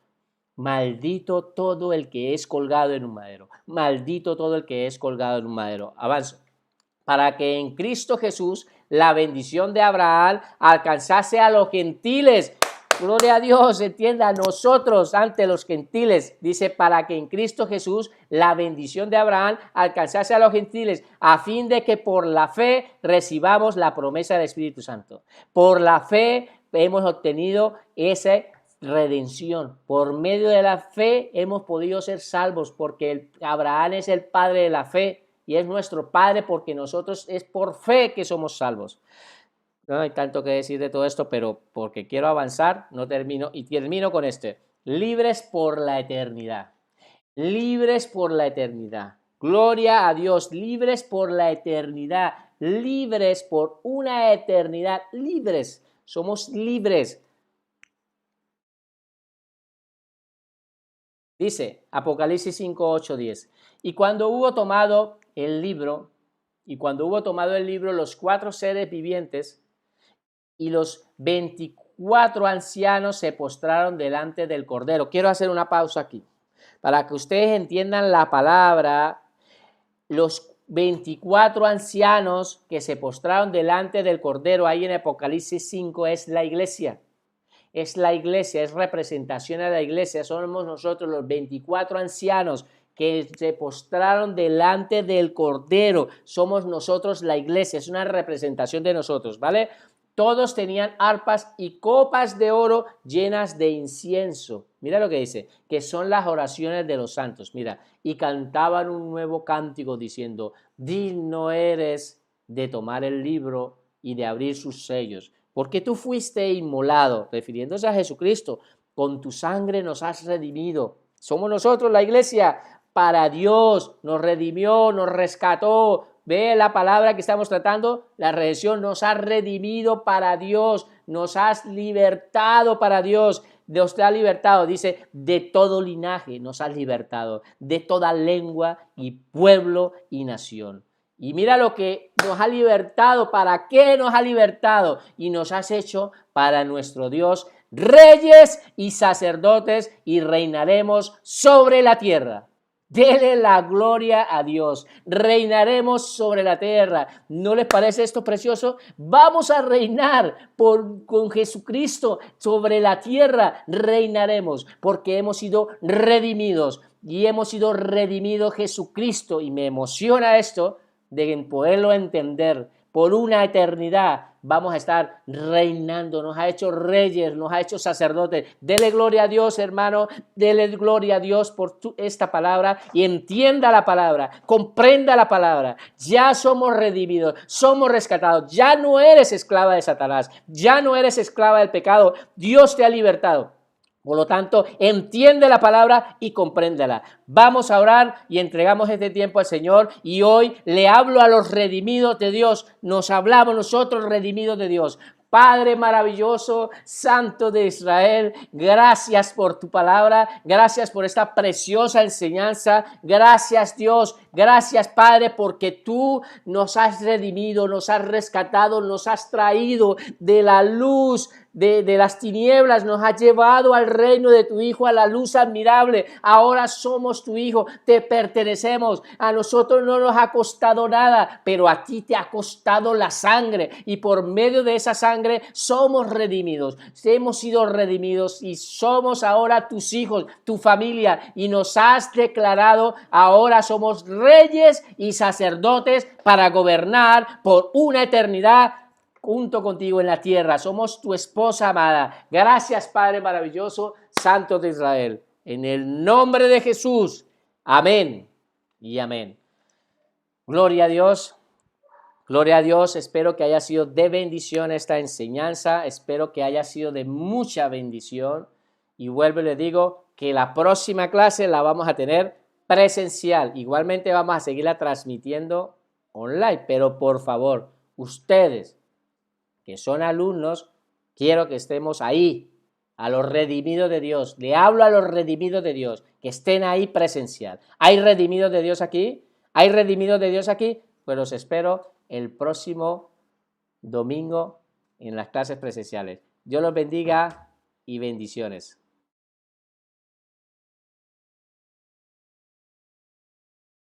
maldito todo el que es colgado en un madero. Maldito todo el que es colgado en un madero. Avanzo. Para que en Cristo Jesús la bendición de Abraham alcanzase a los gentiles. Gloria a Dios, entienda, a nosotros ante los gentiles, dice, para que en Cristo Jesús la bendición de Abraham alcanzase a los gentiles, a fin de que por la fe recibamos la promesa del Espíritu Santo. Por la fe hemos obtenido esa redención. Por medio de la fe hemos podido ser salvos, porque Abraham es el padre de la fe y es nuestro padre porque nosotros es por fe que somos salvos. No hay tanto que decir de todo esto, pero porque quiero avanzar, no termino y termino con este. Libres por la eternidad. libres por la eternidad. Gloria a Dios, libres por la eternidad, libres por una eternidad, libres, somos libres. Dice Apocalipsis 5, 8, 10. Y cuando hubo tomado el libro, los 4 seres vivientes y los 24 ancianos se postraron delante del Cordero. Quiero hacer una pausa aquí, para que ustedes entiendan la palabra. Los 24 ancianos que se postraron delante del Cordero ahí en Apocalipsis 5 es la iglesia. Es la iglesia, es representación de la iglesia. Somos nosotros los 24 ancianos que se postraron delante del Cordero. Somos nosotros la iglesia, es una representación de nosotros, ¿vale? Todos tenían arpas y copas de oro llenas de incienso. Mira lo que dice, que son las oraciones de los santos. Mira, y cantaban un nuevo cántico diciendo, digno eres de tomar el libro y de abrir sus sellos, porque tú fuiste inmolado, refiriéndose a Jesucristo, con tu sangre nos has redimido. Somos nosotros la iglesia, para Dios, nos redimió, nos rescató. Ve la palabra que estamos tratando, la redención, nos ha redimido para Dios, nos has libertado para Dios. Dios te ha libertado, dice, de todo linaje nos has libertado, de toda lengua y pueblo y nación. Y mira lo que nos ha libertado, ¿para qué nos ha libertado? Y nos has hecho para nuestro Dios reyes y sacerdotes y reinaremos sobre la tierra. Dele la gloria a Dios. Reinaremos sobre la tierra. ¿No les parece esto precioso? Vamos a reinar con Jesucristo sobre la tierra. Reinaremos porque hemos sido redimidos y hemos sido redimidos Jesucristo. Y me emociona esto de poderlo entender. Por una eternidad vamos a estar reinando, nos ha hecho reyes, nos ha hecho sacerdotes. Dele gloria a Dios, hermano, dele gloria a Dios por esta palabra y entienda la palabra, comprenda la palabra. Ya somos redimidos, somos rescatados, ya no eres esclava de Satanás, ya no eres esclava del pecado, Dios te ha libertado. Por lo tanto, entiende la palabra y compréndela. Vamos a orar y entregamos este tiempo al Señor. Y hoy le hablo a los redimidos de Dios. Nos hablamos nosotros redimidos de Dios. Padre maravilloso, Santo de Israel, gracias por tu palabra, gracias por esta preciosa enseñanza, gracias Dios, gracias Padre, porque tú nos has redimido, nos has rescatado, nos has traído de la luz, de las tinieblas, nos has llevado al reino de tu Hijo, a la luz admirable. Ahora somos tu Hijo, te pertenecemos, a nosotros no nos ha costado nada, pero a ti te ha costado la sangre y por medio de esa sangre somos redimidos, hemos sido redimidos y somos ahora tus hijos, tu familia, y nos has declarado ahora somos reyes y sacerdotes para gobernar por una eternidad junto contigo en la tierra. Somos tu esposa amada. Gracias, Padre maravilloso, Santo de Israel. En el nombre de Jesús. Amén y amén. Gloria a Dios. Gloria a Dios. Espero que haya sido de bendición esta enseñanza. Espero que haya sido de mucha bendición. Y vuelvo y le digo que la próxima clase la vamos a tener presencial. Igualmente vamos a seguirla transmitiendo online. Pero por favor, ustedes que son alumnos, quiero que estemos ahí, a los redimidos de Dios. Le hablo a los redimidos de Dios, que estén ahí presencial. ¿Hay redimidos de Dios aquí? ¿Hay redimidos de Dios aquí? Pues los espero el próximo domingo en las clases presenciales. Dios los bendiga y bendiciones.